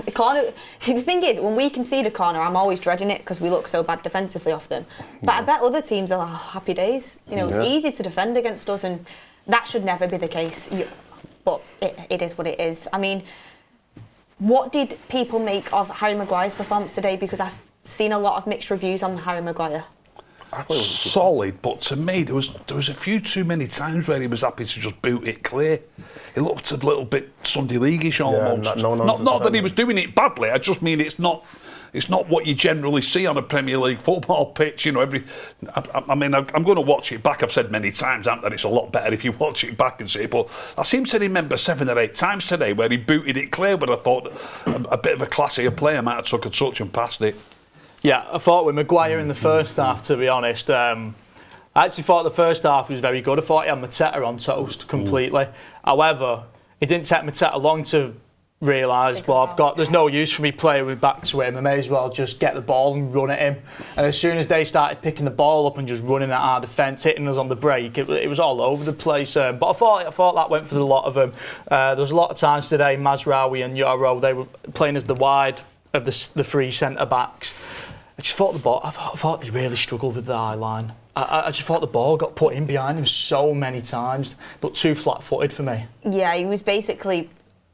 the corner. The thing is, when we concede a corner, I'm always dreading it because we look so bad defensively off them. But I bet other teams are like, happy days. You know, it's easy to defend against us, and that should never be the case. But it is what it is. I mean, what did people make of Harry Maguire's performance today? Because I've seen a lot of mixed reviews on Harry Maguire. I thought it was solid, but to me there was a few too many times where he was happy to just boot it clear. It looked a little bit Sunday League-ish almost. Not that he was doing it badly. I just mean it's not what you generally see on a Premier League football pitch. You know, I mean, I'm going to watch it back. I've said many times, haven't I, that it's a lot better if you watch it back and see it. But I seem to remember 7 or 8 times today where he booted it clear, but I thought a bit of a classier player might have took a touch and passed it. Yeah, I thought with Maguire in the first half, to be honest, I actually thought the first half was very good. I thought he had Mateta on toast completely. However, it didn't take Mateta long to realise, well, there's no use for me playing with back to him. I may as well just get the ball and run at him. And as soon as they started picking the ball up and just running at our defence, hitting us on the break, it was all over the place. But I thought that went for a lot of them. There was a lot of times today, Mazraoui and Yoro, they were playing as the wide of the 3 centre-backs. I just thought I thought they really struggled with the eye line. I just thought the ball got put in behind him so many times. Looked too flat-footed for me. Yeah, he was basically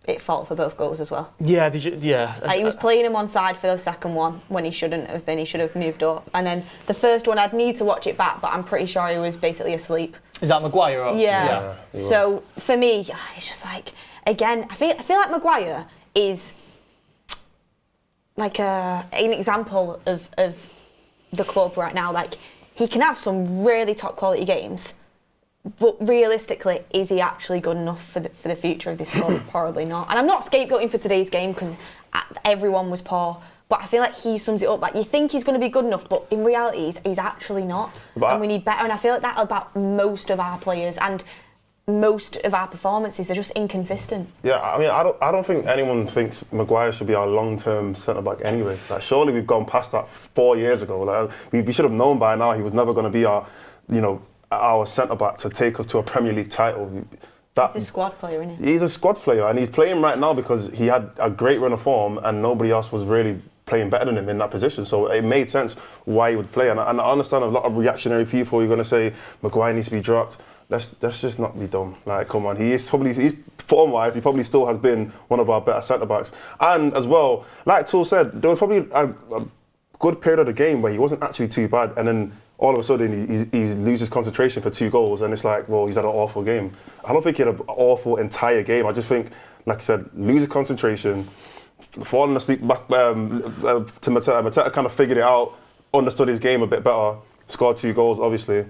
at fault for both goals as well. Yeah, he was playing him on side for the second one when he shouldn't have been. He should have moved up. And then the first one, I'd need to watch it back, but I'm pretty sure he was basically asleep. Is that Maguire? Or? Yeah. So for me, it's just like, again, I feel like Maguire is like an example of the club right now. Like, he can have some really top quality games, but realistically, is he actually good enough for the future of this club? Probably not. And I'm not scapegoating for today's game because everyone was poor, but I feel like he sums it up. Like, you think he's going to be good enough, but in reality, he's actually not. And we need better. And I feel like that about most of our players and most of our performances. They're just inconsistent. Yeah, I mean, I don't think anyone thinks Maguire should be our long-term centre-back anyway. Like, surely we've gone past that 4 years ago. Like, we should have known by now he was never going to be our centre-back to take us to a Premier League title. He's a squad player, isn't he? He's a squad player, and he's playing right now because he had a great run of form and nobody else was really playing better than him in that position. So it made sense why he would play. And I understand a lot of reactionary people are going to say Maguire needs to be dropped. Let's just not be dumb. Like, come on, he's form-wise, he probably still has been one of our better centre-backs. And as well, like Tel said, there was probably a good period of the game where he wasn't actually too bad, and then all of a sudden he loses concentration for 2 goals, and it's like, well, he's had an awful game. I don't think he had an awful entire game. I just think, like I said, losing concentration, falling asleep back to Mateta. Mateta kind of figured it out, understood his game a bit better, scored 2 goals, obviously.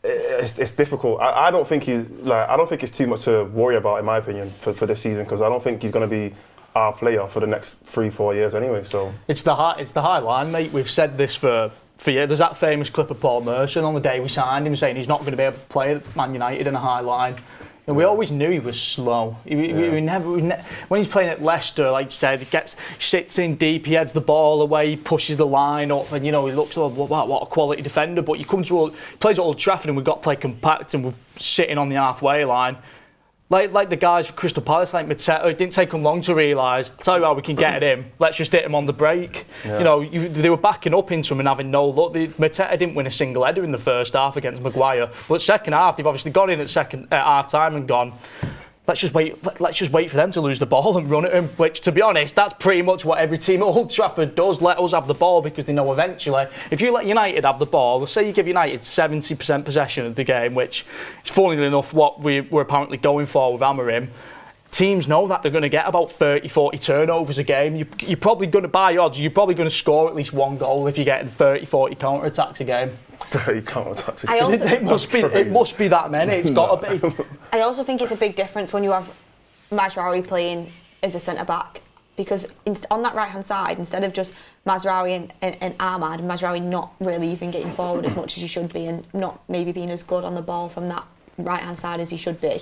It's difficult. I don't think it's too much to worry about, in my opinion, for this season, because I don't think he's going to be our player for the next 3-4 years anyway. So it's the high line, mate. We've said this for years. There's that famous clip of Paul Merson on the day we signed him saying he's not going to be able to play at Man United in a high line. And we always knew he was slow. We never, when he's playing at Leicester, like you said, he sits in deep, he heads the ball away, he pushes the line up, and he looks, oh, wow, what a quality defender. But you come to he plays at Old Trafford, and we've got to play compact, and we're sitting on the halfway line. Like the guys for Crystal Palace, like Mateta, it didn't take them long to realise, I'll tell you how we can get at him, let's just hit him on the break. Yeah. They were backing up into him and having no luck. Mateta didn't win a single header in the first half against Maguire, but second half, they've obviously got in at half time and gone, let's just wait for them to lose the ball and run at them, which, to be honest, that's pretty much what every team at Old Trafford does. Let us have the ball because they know eventually, if you let United have the ball, let's say you give United 70% possession of the game, which is funnily enough what we were apparently going for with Amorim, teams know that they're going to get about 30, 40 turnovers a game. You're probably going to, by odds, you're probably going to score at least one goal if you're getting 30, 40 counter-attacks a game. 30 counter-attacks a I game? also, It must be that many, it's got to be. I also think it's a big difference when you have Mazraoui playing as a centre-back, because on that right-hand side, instead of just Mazraoui and Ahmad, Mazraoui not really even getting forward as much as he should be and not maybe being as good on the ball from that right-hand side as he should be,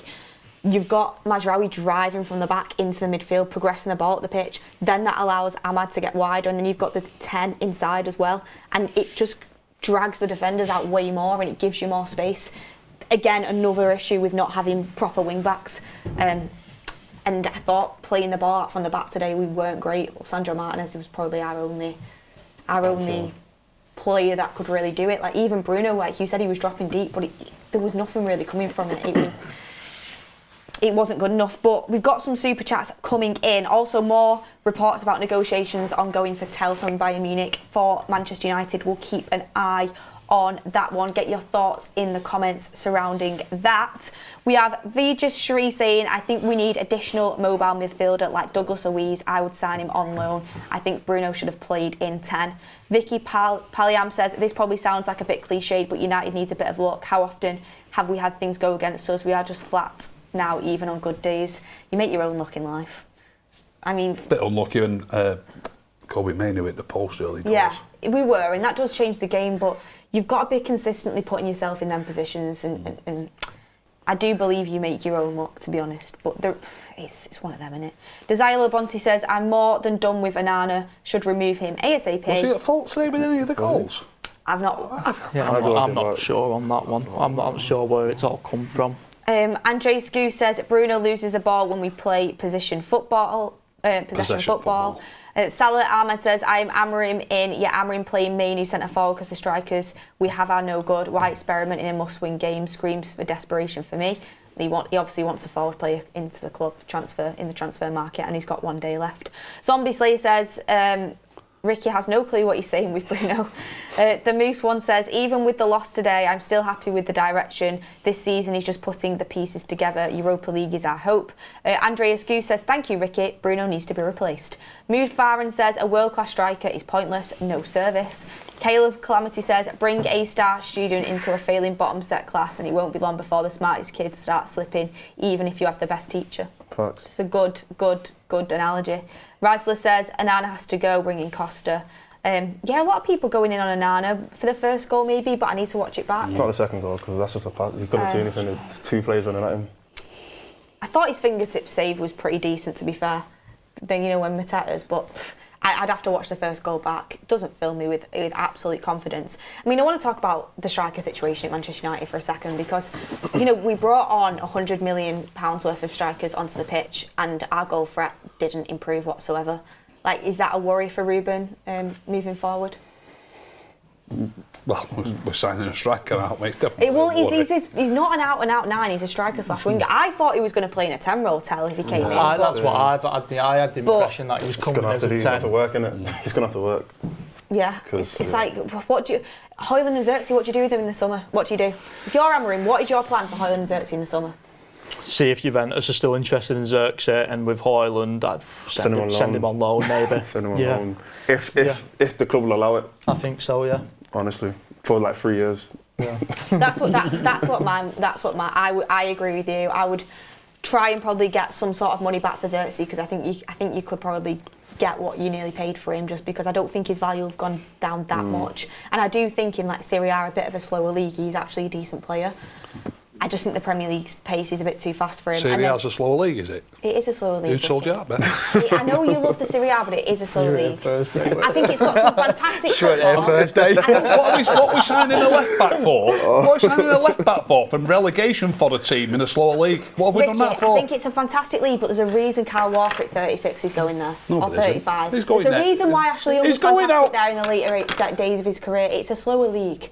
you've got Mazraoui driving from the back into the midfield, progressing the ball at the pitch. Then that allows Ahmad to get wider, and then you've got the 10 inside as well. And it just drags the defenders out way more, and it gives you more space. Again, another issue with not having proper wing-backs. And I thought playing the ball out from the back today, we weren't great. Sandro Martinez was probably our only player that could really do it. Like even Bruno, like you said, he was dropping deep, but there was nothing really coming from it. It wasn't good enough. But we've got some super chats coming in. Also, more reports about negotiations ongoing for Tel from Bayern Munich for Manchester United. We'll keep an eye on that one. Get your thoughts in the comments surrounding that. We have Vijay Shri saying, I think we need additional mobile midfielder like Douglas Luiz. I would sign him on loan. I think Bruno should have played in 10. Vicky Paliam says, this probably sounds like a bit cliched, but United needs a bit of luck. How often have we had things go against us? We are just flat now, even on good days. You make your own luck in life. I mean, bit unlucky when Kobe Mainoo hit the post early doors. Yeah, we were, and that does change the game, but you've got to be consistently putting yourself in them positions, and I do believe you make your own luck, to be honest, but it's one of them, innit? Desire Labonte says, I'm more than done with Onana, should remove him ASAP. Was he at fault today with any of the goals? I'm not sure on that one. I'm not sure where it's all come from. Andre Skoo says Bruno loses the ball when we play possession football. Salah Ahmed says I'm Amorim in. Yeah, Amorim playing Mainoo centre forward because the strikers we have are no good. Why experiment in a must-win game? Screams for desperation for me. He obviously wants a forward player into the club in the transfer market, and he's got 1 day left. Zombie Slayer says Ricky has no clue what he's saying with Bruno. The Moose one says, even with the loss today, I'm still happy with the direction. This season he's just putting the pieces together. Europa League is our hope. Andreas Goose says, thank you, Ricky. Bruno needs to be replaced. Mood Farron says, a world-class striker is pointless, no service. Caleb Calamity says, bring a star student into a failing bottom set class and it won't be long before the smartest kids start slipping, even if you have the best teacher. Facts. It's a good analogy. Raisler says, Onana has to go, bring in Costa. A lot of people going in on Onana for the first goal maybe, but I need to watch it back. It's not the second goal, because that's just a pass. He couldn't do anything. There's 2 players running at him. I thought his fingertip save was pretty decent, to be fair. Then, when Mateta's, but I'd have to watch the first goal back. It doesn't fill me with absolute confidence. I mean, I want to talk about the striker situation at Manchester United for a second because, we brought on £100 million worth of strikers onto the pitch and our goal threat didn't improve whatsoever. Like, is that a worry for Ruben moving forward? Well, we're signing a striker, aren't we? It's definitely he's not an out-and-out 9, he's a striker/winger. I thought he was going to play in a 10-role Tel if he came in. That's what I had the impression that he was coming as a 10. He's going to have to work, innit? He's going to have to work. Yeah, it's like, Højlund and Xerxes, what do you do with them in the summer? What do you do? If you're Amorim, what is your plan for Højlund and Xerxes in the summer? See if Juventus are still interested in Xerxes, and with Højlund, I'd send him on loan, maybe. Send him on loan. If the club will allow it. I think so, yeah. Honestly, for like 3 years. Yeah. I agree with you. I would try and probably get some sort of money back for Xerxes because I think you could probably get what you nearly paid for him, just because I don't think his value have gone down that much. And I do think in like Serie A, a bit of a slower league, he's actually a decent player. I just think the Premier League's pace is a bit too fast for him. Serie A's a slower league, is it? It is a slower league. Who told you that, Beth? I know you love the Serie A, but it is a slower league. I think it's got some fantastic football. What are we signing a left back for? What are we signing a left back for? From relegation for the team in a slower league? What have we done that for? I think it's a fantastic league, but there's a reason Kyle Walker at 36 is going there, or 35. He's going there's there. a reason why Ashley Young was fantastic there in the later days of his career. It's a slower league.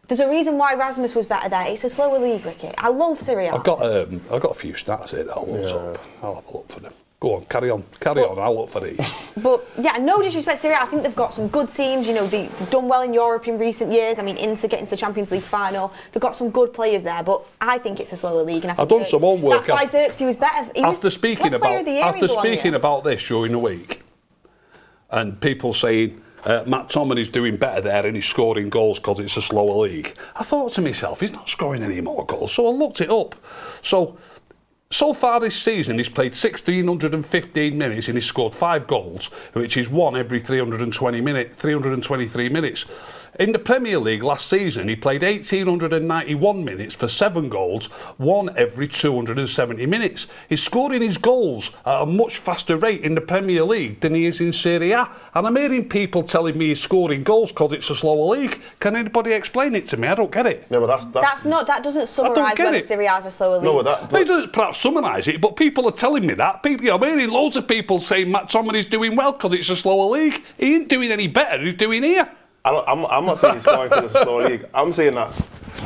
There's a reason why Rasmus was better there. It's a slower league, Ricky. I love Serie A. I've got a few stats here that I'll look up. I'll have a look for them. Go on, carry on. I'll look for these. But yeah, no disrespect to Serie A. I think they've got some good teams. You know, they've done well in Europe in recent years. I mean, Inter getting to the Champions League final. They've got some good players there, but I think it's a slower league. And I think I've done some homework. That's why Xerxes was better. After speaking about this during the week, and people saying Matt Tomlin's doing better there and he's scoring goals because it's a slower league, I thought to myself, he's not scoring any more goals. So I looked it up. So far this season, he's played 1,615 minutes and he's scored 5 goals, which is 1 every 323 minutes. In the Premier League last season, he played 1,891 minutes for 7 goals, 1 every 270 minutes. He's scoring his goals at a much faster rate in the Premier League than he is in Serie A. And I'm hearing people telling me he's scoring goals because it's a slower league. Can anybody explain it to me? I don't get it. Yeah, but that doesn't summarise whether Serie A is a slower league. No, but They don't perhaps summarise it, but people are telling me that. People, I'm hearing loads of people saying Matt Tomlin's doing well because it's a slower league. He ain't doing any better. He's doing here. I'm not saying he's scoring because it's a slower league. I'm saying that.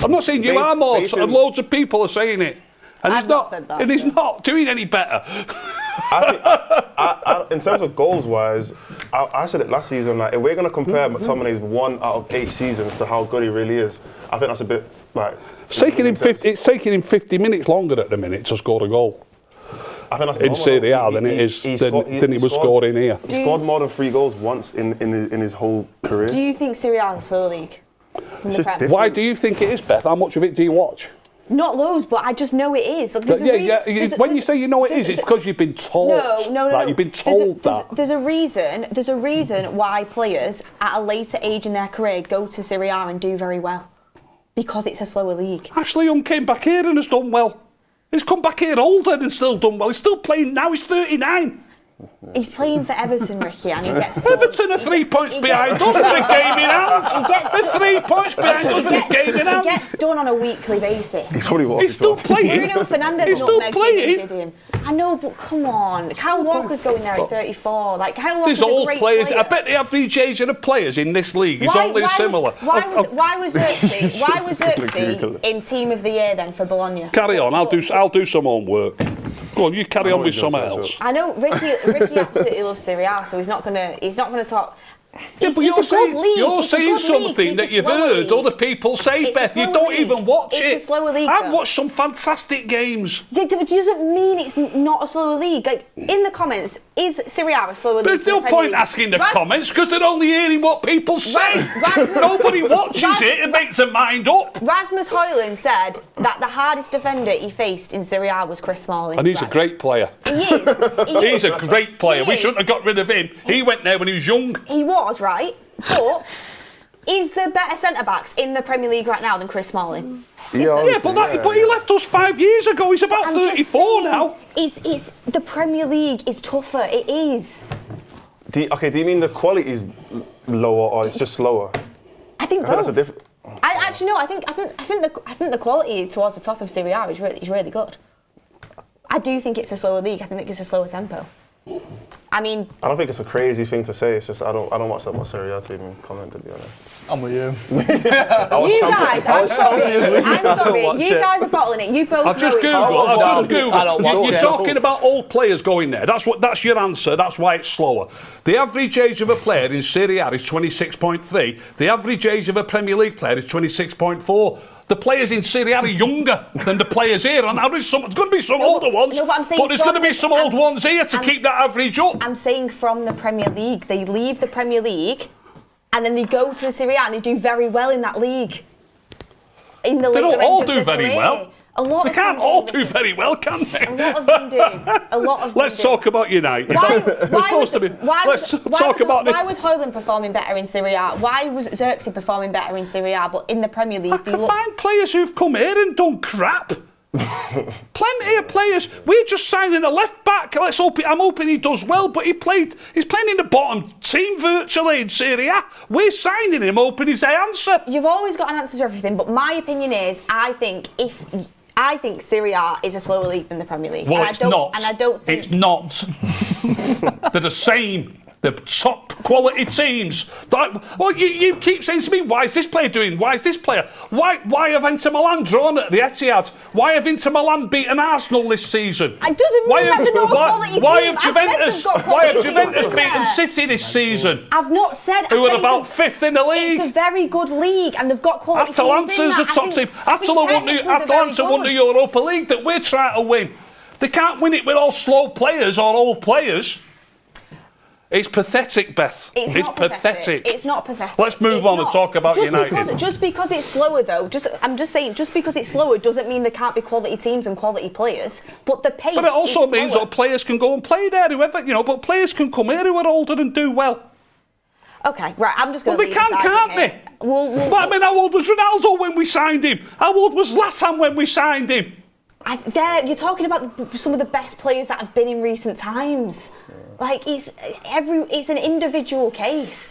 I'm not saying you are, Mordzs, and loads of people are saying it. And I've not said that. And he's not doing any better. I think, in terms of goals-wise, I said it last season, like, if we're going to compare McTominay's 1 out of 8 seasons to how good he really is, I think that's a bit, like... It's taking him 50 minutes longer at the minute to score a goal. I think that's in Serie A than he was scoring here. He scored more than 3 goals once in his whole career. Do you think Serie A is a slower league? Why do you think it is, Beth? How much of it do you watch? Not loads, but I just know it is. When you say you know it is, it's because you've been told. No. You've been told that. There's a reason why players at a later age in their career go to Serie A and do very well. Because it's a slower league. Ashley Young came back here and has done well. He's come back here older and still done well. He's still playing now. He's 39. He's playing for Everton, Ricky, and he gets Everton are 3 points behind us with a game in hand. They're 3 points behind us with a game in hand. He gets done on a weekly basis. He's still playing. Bruno Fernandes did him. I know, but come on. Kyle Walker's going there at 34. Like, Kyle Walker's There's old a great players. player. I bet the average age of the players in this league is only similar. Why was Xerxes in Team of the Year then for Bologna? Carry on. I'll do some homework. Go on, you carry on with something else. I know Ricky absolutely loves Serie A, so he's not gonna talk. Yeah, but you're saying something that you've heard other people say, Beth. You don't even watch it. It's a slower league. I've watched some fantastic games. It doesn't mean it's not a slower league. Like, in the comments, is Serie A a slower league? There's no point asking the comments because they're only hearing what people say. Nobody watches it and makes their mind up. Rasmus Højlund said that the hardest defender he faced in Serie A was Chris Smalling. And he's a great player. He is. He's a great player. We shouldn't have got rid of him. He went there when he was young. He was, right? But is there better centre-backs in the Premier League right now than Chris Smalling? But he left us 5 years ago. He's about 34 now. It's the Premier League is tougher. It is. Do you mean the quality is lower or it's just slower? I think both. That's a different. I think the quality towards the top of Serie A is really good. I do think it's a slower league. I think it's a slower tempo. I mean, I don't think it's a crazy thing to say. It's just I don't watch that much Serie A to even comment, to be honest. I'm with you. I'm sorry. You guys are bottling it. You both I've just Googled. You're talking about old players going there. That's your answer. That's why it's slower. The average age of a player in Serie A is 26.3. The average age of a Premier League player is 26.4. The players in Serie A are younger than the players here, and there's going to be some older ones, but there's going to be some old ones here to keep that average up. I'm saying from the Premier League. They leave the Premier League, and then they go to the Serie A, and they do very well in that league. They don't all do very well. They can't all do very well, can they? A lot of them do. Let's talk about United. Why was Højlund performing better in Serie A? Why was Xerxes performing better in Serie A? But in the Premier League, I can find players who've come here and done crap. Plenty of players. We're just signing a left back. I'm hoping he does well, but he's playing in the bottom team virtually in Serie A. We're signing him, hoping he's the answer. You've always got an answer to everything, but my opinion is, I think Serie A is a slower league than the Premier League. Well, it's not. And I don't think... It's not. They're the same. The top quality teams. Well, you keep saying to me, why is this player doing? Why is this player? Why have Inter Milan drawn at the Etihad? Why have Inter Milan beaten Arsenal this season? It doesn't mean that they're not a quality team. Why have Juventus beaten City this season? I've not said. Who are about 5th in the league? It's a very good league, and they've got quality teams in Atalanta's that. a top team. Atalanta won the Europa League that we're trying to win. They can't win it with all slow players or old players. It's pathetic, Beth. It's pathetic. It's not pathetic. Let's move on and talk about United. Just because it's slower, though, I'm just saying, just because it's slower doesn't mean there can't be quality teams and quality players. But the pace. But it also means that players can go and play there, whoever, but players can come here who are older and do well. Okay, right, I'm just going to leave this argument. Well, they can't, can't they? I mean, how old was Ronaldo when we signed him? How old was Zlatan when we signed him? You're talking about some of the best players that have been in recent times. Like it's an individual case.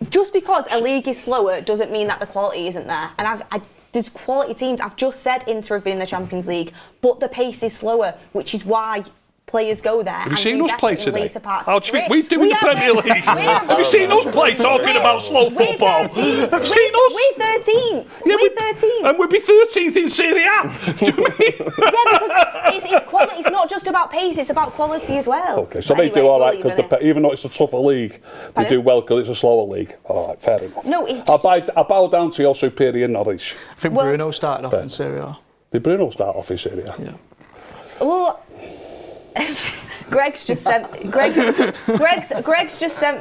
Just because a league is slower doesn't mean that the quality isn't there. And there's quality teams. I've just said Inter have been in the Champions League, but the pace is slower, which is why players go there. Have you seen us play today? How do you think we do in the Premier League? Have you seen us play talking about slow football? Have you seen us? We're 13th. Yeah, we're 13th. And we'd be 13th in Serie A. Do you mean? Yeah, because it's quality. It's not just about pace, it's about quality as well. Okay, so they do all right, because even though it's a tougher league, they do well because it's a slower league. All right, fair enough. No, it's I bow down to your superior knowledge. I think Bruno started off in Serie A. Did Bruno start off in Serie A? Yeah. Well, Greg's just sent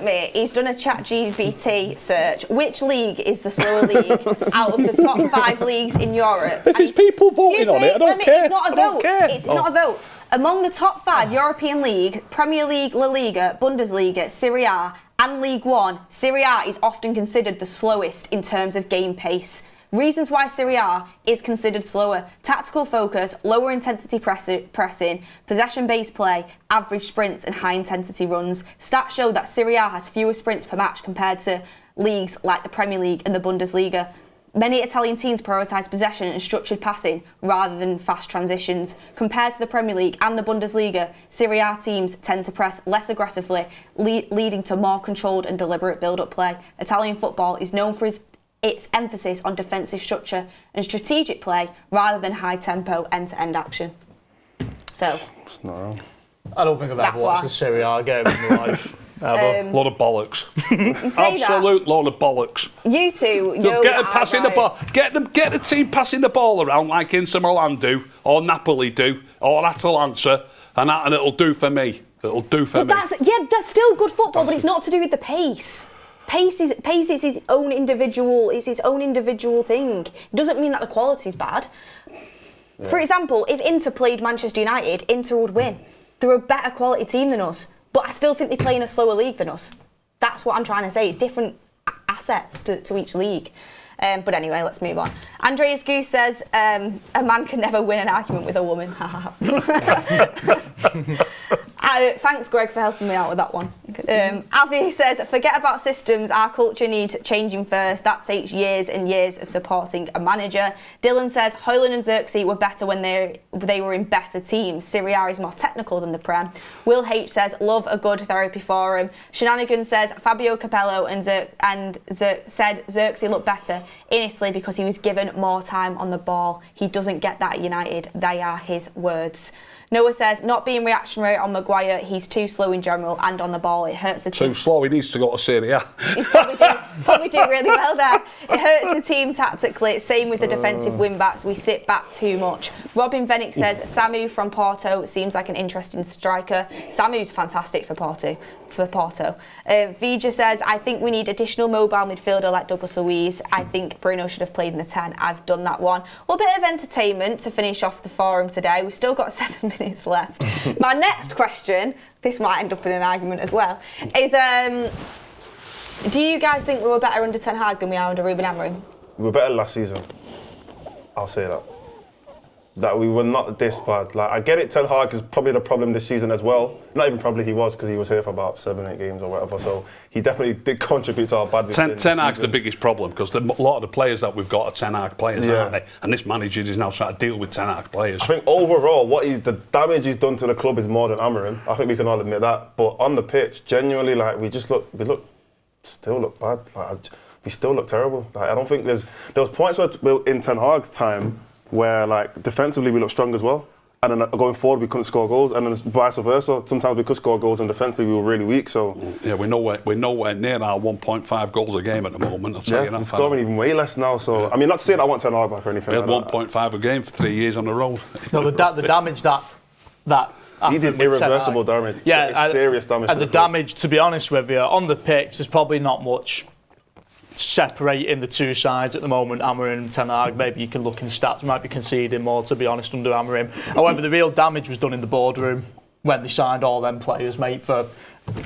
me. He's done a ChatGPT search. Which league is the slower league out of the top 5 leagues in Europe? If it's people voting on it, I don't care. It's not a vote. It's not a vote. Among the top 5 European leagues, Premier League, La Liga, Bundesliga, Serie A, and League One, Serie A is often considered the slowest in terms of game pace. Reasons why Serie A is considered slower: tactical focus, lower intensity pressing, possession-based play, average sprints and high-intensity runs. Stats show that Serie A has fewer sprints per match compared to leagues like the Premier League and the Bundesliga. Many Italian teams prioritise possession and structured passing rather than fast transitions. Compared to the Premier League and the Bundesliga, Serie A teams tend to press less aggressively, leading to more controlled and deliberate build-up play. Italian football is known for its emphasis on defensive structure and strategic play rather than high-tempo end-to-end action. So, it's not wrong. I don't think I've ever watched a Serie A game in my life. A lot of bollocks. Absolute load of bollocks. You two, passing the ball. Get the team passing the ball around like Inter Milan do, or Napoli do, or Atalanta, and it'll do for me. It'll do for me. That's still good football, but it's not to do with the pace. Pace is its own individual. It's its own individual thing. It doesn't mean that the quality's bad. Yeah. For example, if Inter played Manchester United, Inter would win. They're a better quality team than us, but I still think they play in a slower league than us. That's what I'm trying to say. It's different assets to each league. But anyway, let's move on. Andreas Goose says, a man can never win an argument with a woman. Thanks, Greg, for helping me out with that one. Avi says, forget about systems. Our culture needs changing first. That takes years and years of supporting a manager. Dylan says, Højlund and Xerxes were better when they were in better teams. Serie A is more technical than the Prem. Will H says, love a good therapy forum. Shenanigans says, Fabio Capello said Xerxes looked better in Italy because he was given more time on the ball. He doesn't get that at United. They are his words. Noah says, not being reactionary on Maguire, he's too slow in general and on the ball. It hurts the team. Too slow, he needs to go to Serie A. He probably do really well there. It hurts the team tactically. Same with the defensive wing-backs. We sit back too much. Robin Vennick says, Samu from Porto seems like an interesting striker. Samu's fantastic for Porto. Vija says, I think we need additional mobile midfielder like Douglas Luiz. I think Bruno should have played in the 10. I've done that one. Well, a bit of entertainment to finish off the forum today. We've still got 7 minutes left. My next question, this might end up in an argument as well, is do you guys think we were better under Ten Hag than we are under Ruben Amorim? We were better last season. I'll say that. that we were not this bad. Like, I get it, Ten Hag is probably the problem this season as well. Not even probably, he was, because he was here for about 7-8 games or whatever. So he definitely did contribute to how bad we've been. Ten Hag's the biggest problem, because a lot of the players that we've got are Ten Hag players, aren't they? And this manager is now trying to deal with Ten Hag players. I think overall, the damage he's done to the club is more than Amorim. I think we can all admit that. But on the pitch, genuinely, like, we still look bad. Like, we still look terrible. Like, I don't think there was points where in Ten Hag's time where, like, defensively we looked strong as well, and then going forward we couldn't score goals, and then vice versa. Sometimes we could score goals, and defensively we were really weak. So yeah, we're nowhere near our 1.5 goals a game at the moment. I'll tell you that. We're scoring even way less now. So I mean, not to say that I want Ten Hag back or anything. We had like 1.5 a game for 3 years on the road. No, the damage that he did irreversible damage. Yeah, serious damage. And the damage, to be honest with you, on the pitch, there's probably not much separating the two sides at the moment, Amorim and Ten Hag. Maybe you can look in stats, might be conceding more, to be honest, under Amorim. However, the real damage was done in the boardroom when they signed all them players, mate, for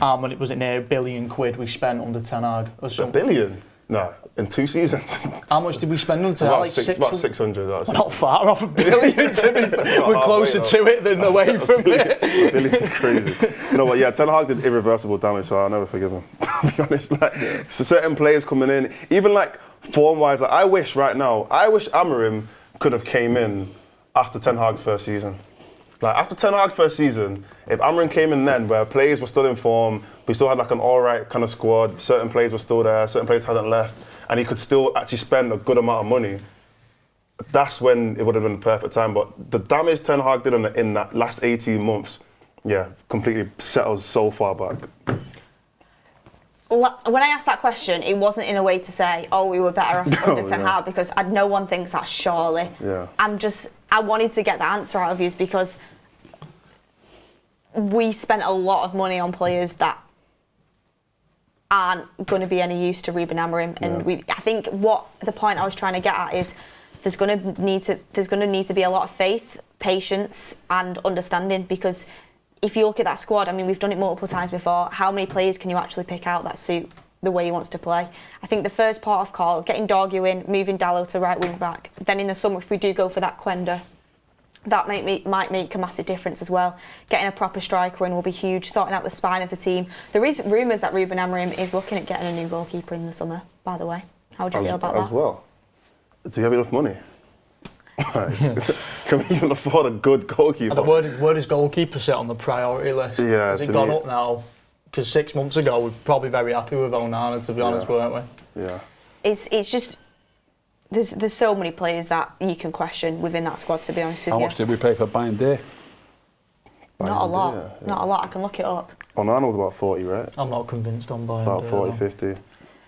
was it near £1 billion we spent under Ten Hag or something? $1 billion? No, in 2 seasons. How much did we spend on Ten Hag? About 600. We're not far off $1 billion, to be fair. We're closer to it than away from it. $1 billion is crazy. No, but yeah, Ten Hag did irreversible damage, so I'll never forgive him. To be honest, like, so certain players coming in, even like form-wise, like, I wish Amorim could have came in after Ten Hag's first season. Like, after Ten Hag's first season, if Amorim came in then, where players were still in form, we still had like an alright kind of squad, certain players were still there, certain players hadn't left, and he could still actually spend a good amount of money, that's when it would have been the perfect time. But the damage Ten Hag did in that last 18 months, yeah, completely set us so far back. When I asked that question, it wasn't in a way to say, oh, we were better off under Ten Hag, because no one thinks that, surely. Yeah. I wanted to get the answer out of you because we spent a lot of money on players that aren't going to be any use to Ruben Amorim, and I think what the point I was trying to get at is there's going to need to be a lot of faith, patience, and understanding, because if you look at that squad, I mean, we've done it multiple times before. How many players can you actually pick out that suit the way he wants to play? I think the first part of call, getting Dorgu in, moving Dallo to right wing back. Then in the summer, if we do go for that Quenda, that might make a massive difference as well. Getting a proper striker in will be huge, sorting out the spine of the team. There is rumours that Ruben Amorim is looking at getting a new goalkeeper in the summer, by the way. How do you feel about that? As well. Do you have enough money? Can we even afford a good goalkeeper? And where does goalkeeper sit on the priority list? Yeah, has it gone up now? Because 6 months ago, we were probably very happy with Onana, to be honest, weren't we? Yeah. It's just there's so many players that you can question within that squad, to be honest with you. How much did we pay for Bayern? Not a lot. Not a lot. I can look it up. Onana was about 40, right? I'm not convinced on Bayern. About 40, 50.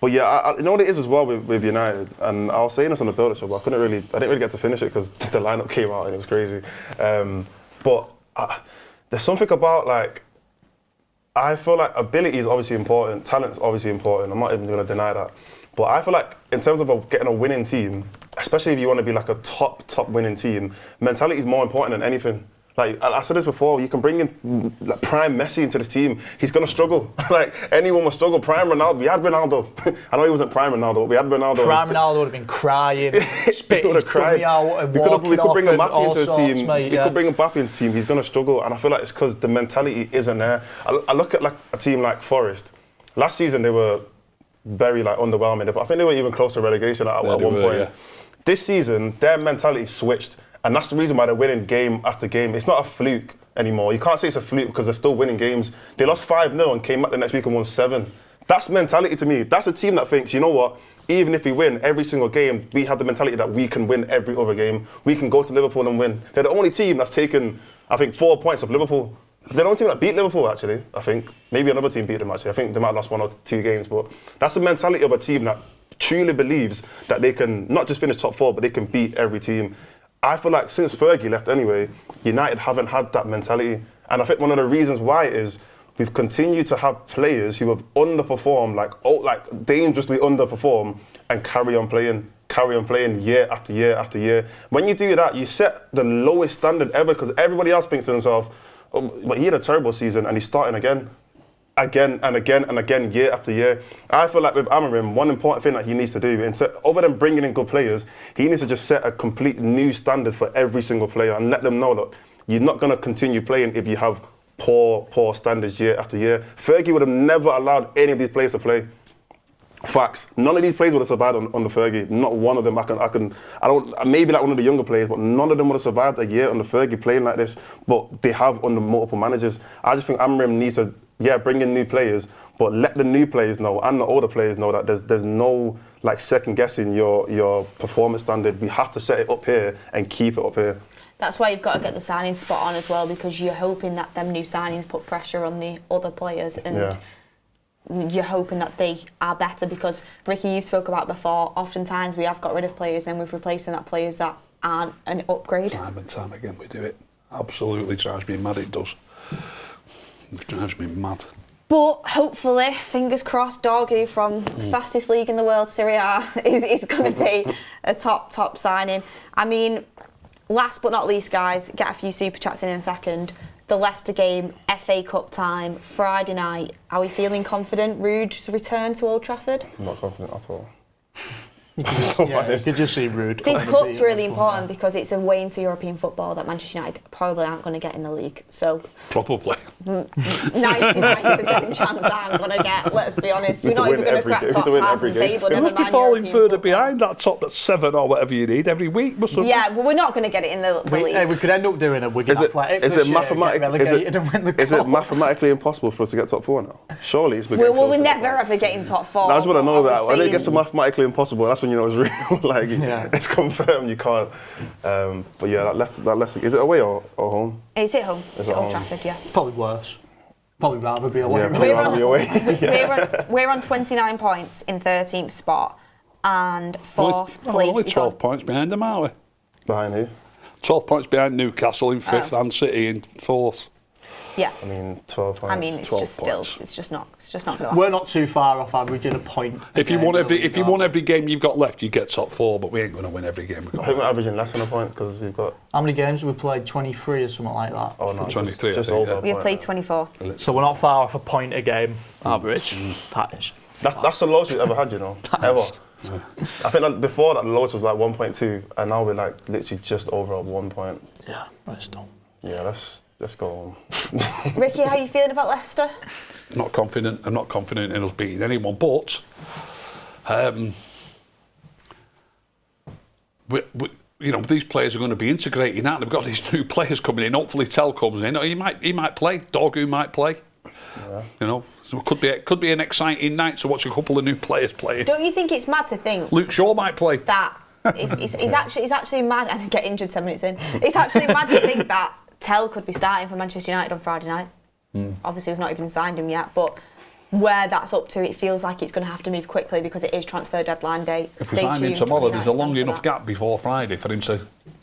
But yeah, you know what it is as well with United, and I was saying this on the build-up show, but I didn't really get to finish it because the lineup came out and it was crazy. But there's something about, like, I feel like ability is obviously important, talent's obviously important. I'm not even going to deny that. But I feel like in terms of getting a winning team, especially if you want to be like a top winning team, mentality is more important than anything. Like, I said this before, you can bring in like prime Messi into this team, he's going to struggle. Like, anyone will struggle. Prime Ronaldo, we had Ronaldo. I know he wasn't prime Ronaldo, but we had Ronaldo. Prime Ronaldo would have been crying, spitting his tummy out and walking we could bring off Mbappe into his team. Mate, we could bring Mbappe into the team, he's going to struggle. And I feel like it's because the mentality isn't there. I look at like a team like Forest. Last season, they were very like underwhelming. I think they were even close to relegation at one point. Yeah. This season, their mentality switched. And that's the reason why they're winning game after game. It's not a fluke anymore. You can't say it's a fluke because they're still winning games. They lost 5-0 and came back the next week and won 7. That's mentality to me. That's a team that thinks, you know what, even if we win every single game, we have the mentality that we can win every other game. We can go to Liverpool and win. They're the only team that's taken, I think, 4 points off Liverpool. They're the only team that beat Liverpool, actually, I think. Maybe another team beat them, actually. I think they might have lost 1 or 2 games. But that's the mentality of a team that truly believes that they can not just finish top 4, but they can beat every team. I feel like since Fergie left anyway, United haven't had that mentality. And I think one of the reasons why is we've continued to have players who have underperformed, like dangerously underperform, and carry on playing year after year after year. When you do that, you set the lowest standard ever because everybody else thinks to themselves, oh, but he had a terrible season and he's starting again. again and again and again, year after year. I feel like with Amorim, one important thing that he needs to do, other than bringing in good players, he needs to just set a complete new standard for every single player and let them know that you're not going to continue playing if you have poor standards year after year. Fergie would have never allowed any of these players to play. Facts. None of these players would have survived on the Fergie. Not one of them. I don't. Maybe like one of the younger players, but none of them would have survived a year on the Fergie playing like this. But they have under multiple managers. I just think Amorim needs to, bring in new players, but let the new players know and the older players know that there's no like second guessing your performance standard. We have to set it up here and keep it up here. That's why you've got to get the signings spot on as well, because you're hoping that them new signings put pressure on the other players and. You're hoping that they are better, because Ricky, you spoke about before, oftentimes we have got rid of players and we've replaced them with players that aren't an upgrade. Time and time again we do it. Absolutely drives me mad, it does. It drives me mad. But hopefully, fingers crossed, Dorgu from the fastest league in the world, Serie A, is going to be a top signing. I mean, last but not least, guys, get a few super chats in a second. The Leicester game, FA Cup time, Friday night. Are we feeling confident? Rude's return to Old Trafford? I'm not confident at all. You could just see Rude. This cup's really important because it's a way into European football that Manchester United probably aren't going to get in the league. So probably 99% chance aren't going to get. Let's be honest, we're not even going to crack top half of the table. You must be falling further behind that top 7 or whatever you need every week. Yeah, but we're not going to get it in the league. Hey, we could end up doing a Wigan Athletic. Is it mathematically impossible for us to get top 4 now? Surely it's been. We'll never ever get in top 4. I just want to know that when it gets to mathematically impossible, that's when you know it's real. Like it's confirmed you can't. But yeah, that Leicester, is it away or home? It's at home. It's at Old Trafford. Yeah. It's probably worse. Probably rather be away. Yeah, probably rather be away. We're on 29 points in 13th spot and 4th place. Only 12 points behind them, aren't we? Behind who? 12 points behind Newcastle in 5th and City in 4th. Yeah. I mean, 12 points. I mean, it's just still, it's just not going to happen. We're not too far off averaging a point. If you won every game you've got left, you get top 4, but we ain't going to win every game we've got. I think we're averaging less than a point because we've got. How many games have we played? 23 or something like that? Oh no, 23. Just over. We've played 24. So we're not far off a point a game average. That's the lowest we've ever had, you know, ever. Yeah. I think that before that the lowest was like 1.2, and now we're like literally just over 1 point. Yeah, that's done. Yeah, let's go on. Ricky, how are you feeling about Leicester? Not confident. I'm not confident in us beating anyone, but these players are going to be integrating out. They've got these new players coming in. Hopefully, Tel comes in. He might play. Dorgu might play. Yeah. So it could be an exciting night to watch a couple of new players playing. Don't you think it's mad to think Luke Shaw might play? That it's actually mad and get injured 10 minutes in. It's actually mad to think that Tel could be starting for Manchester United on Friday night. Obviously, we've not even signed him yet, but where that's up to, it feels like it's going to have to move quickly because it is transfer deadline day. If we sign him tomorrow, there's a long enough gap before Friday for him to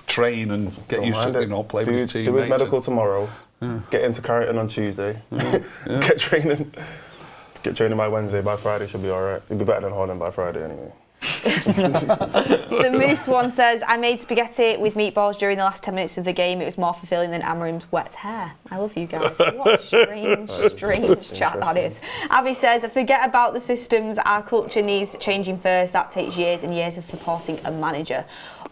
train and get used to play with his team. Do his medical tomorrow. Get into Carrington on Tuesday. Get training by Wednesday. By Friday should be all right. It'll be better than Holland by Friday anyway. The Moose one says, I made spaghetti with meatballs during the last 10 minutes of the game. It was more fulfilling than Amorim's wet hair. I love you guys. What a strange chat that is. Abby says, forget about the systems. Our culture needs changing first. That takes years and years of supporting a manager.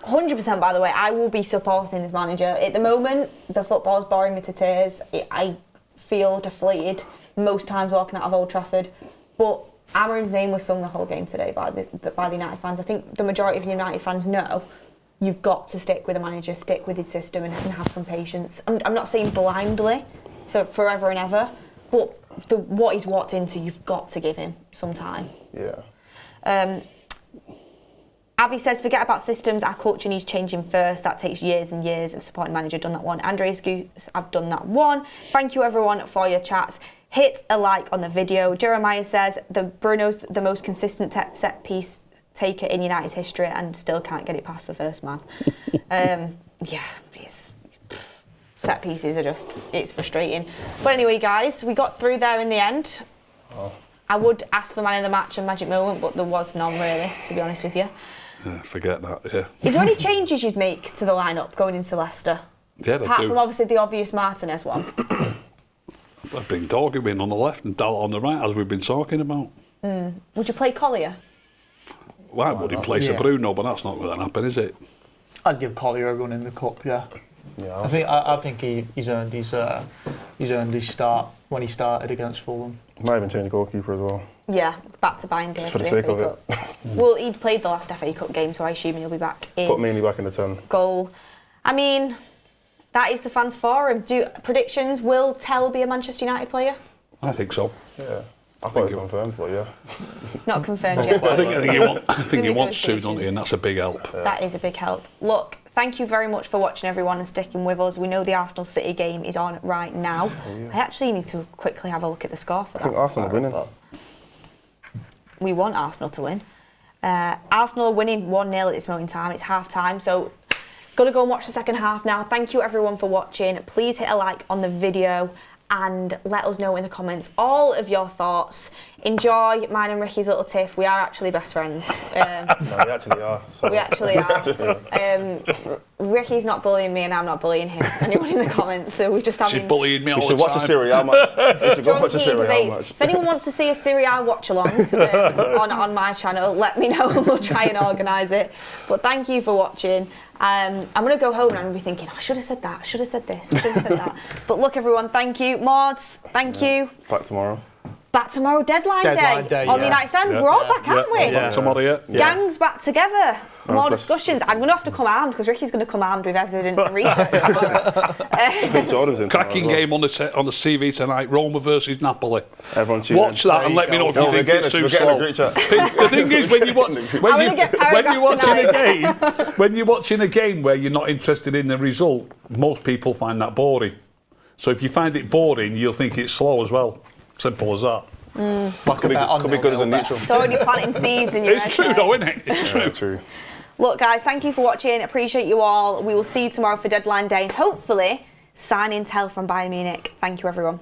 100%, by the way, I will be supporting this manager. At the moment, the football's boring me to tears. I feel deflated most times walking out of Old Trafford. But Amorim's name was sung the whole game today by the United fans. I think the majority of United fans know you've got to stick with the manager, stick with his system and have some patience. I'm not saying blindly for forever and ever, but what he's walked into, you've got to give him some time. Yeah. Avi says, forget about systems, our culture needs changing first. That takes years and years of supporting manager. Done that one. Andreas Goose, I've done that one. Thank you everyone for your chats. Hit a like on the video. Jeremiah says, Bruno's the most consistent set piece taker in United's history and still can't get it past the first man. Set pieces are just, it's frustrating. But anyway, guys, we got through there in the end. Oh. I would ask for man of the match and magic moment, but there was none really, to be honest with you. Yeah, forget that, yeah. Is there any changes you'd make to the lineup going into Leicester? Yeah, apart from obviously the obvious Martinez one. I'd bring Dorgu in on the left and Dal on the right, as we've been talking about. Would you play Collier? Why would he place a Bruno? But that's not going to happen, is it? I'd give Collier a run in the cup. Yeah. Yeah, I think he's earned his start when he started against Fulham. might even change goalkeeper as well. Yeah, back to Binder. Just for the sake of it. Well, he'd played the last FA Cup game, so I assume he'll be back in Put mainly back in the 10. goal. I mean, that is the fans forum. Predictions, will Tel be a Manchester United player? I think so. Yeah. I thought it was confirmed, but yeah. Not confirmed yet. I think he wants to, don't he? And that's a big help. That is a big help. Look, thank you very much for watching, everyone, and sticking with us. We know the Arsenal City game is on right now. I actually need to quickly have a look at the score for that. I think Arsenal are winning. We want Arsenal to win. Arsenal are winning 1-0 at this moment in time. It's half time, so got to go and watch the second half now. Thank you, everyone, for watching. Please hit a like on the video and let us know in the comments all of your thoughts. Enjoy mine and Ricky's little tiff. We are actually best friends. No, we actually are. So. We actually are. Ricky's not bullying me and I'm not bullying him. Anyone in the comments? So we're just having... She's bullying me all You the should time. watch a Serie A match. You should go watch a heated Serie A debates. match. If anyone wants to see a Serie A watch along on my channel, let me know and we'll try and organise it. But thank you for watching. I'm going to go home and I'm going to be thinking, I should have said that, I should have said this, I should have said that. But look, everyone, thank you. Mordzs, thank you. Back tomorrow. Back tomorrow, deadline day on the United Stand. Yeah. We're all back, aren't we? Yeah. Somebody yet? Gangs back together. More That's- discussions. I'm going to have to come armed because Ricky's going to come armed with evidence and research tomorrow. I think Jordan's in Cracking tomorrow as game on the CV tonight. Roma versus Napoli. well. Everyone tune Watch that and let me know if you No, we're think it's getting too a slow. group chat. The thing is, when you watch, I'm gonna get paragraphs when you're watching a game where you're not interested in the result, most people find that boring. So if you find it boring, you'll think it's slow as well. Simple as that. Could be good as a neutral. It's already planting seeds in your It's true, though, isn't it? It's true. Yeah, true. Look, guys, thank you for watching. Appreciate you all. We will see you tomorrow for deadline day and hopefully sign in Tel from Bayern Munich. Thank you, everyone.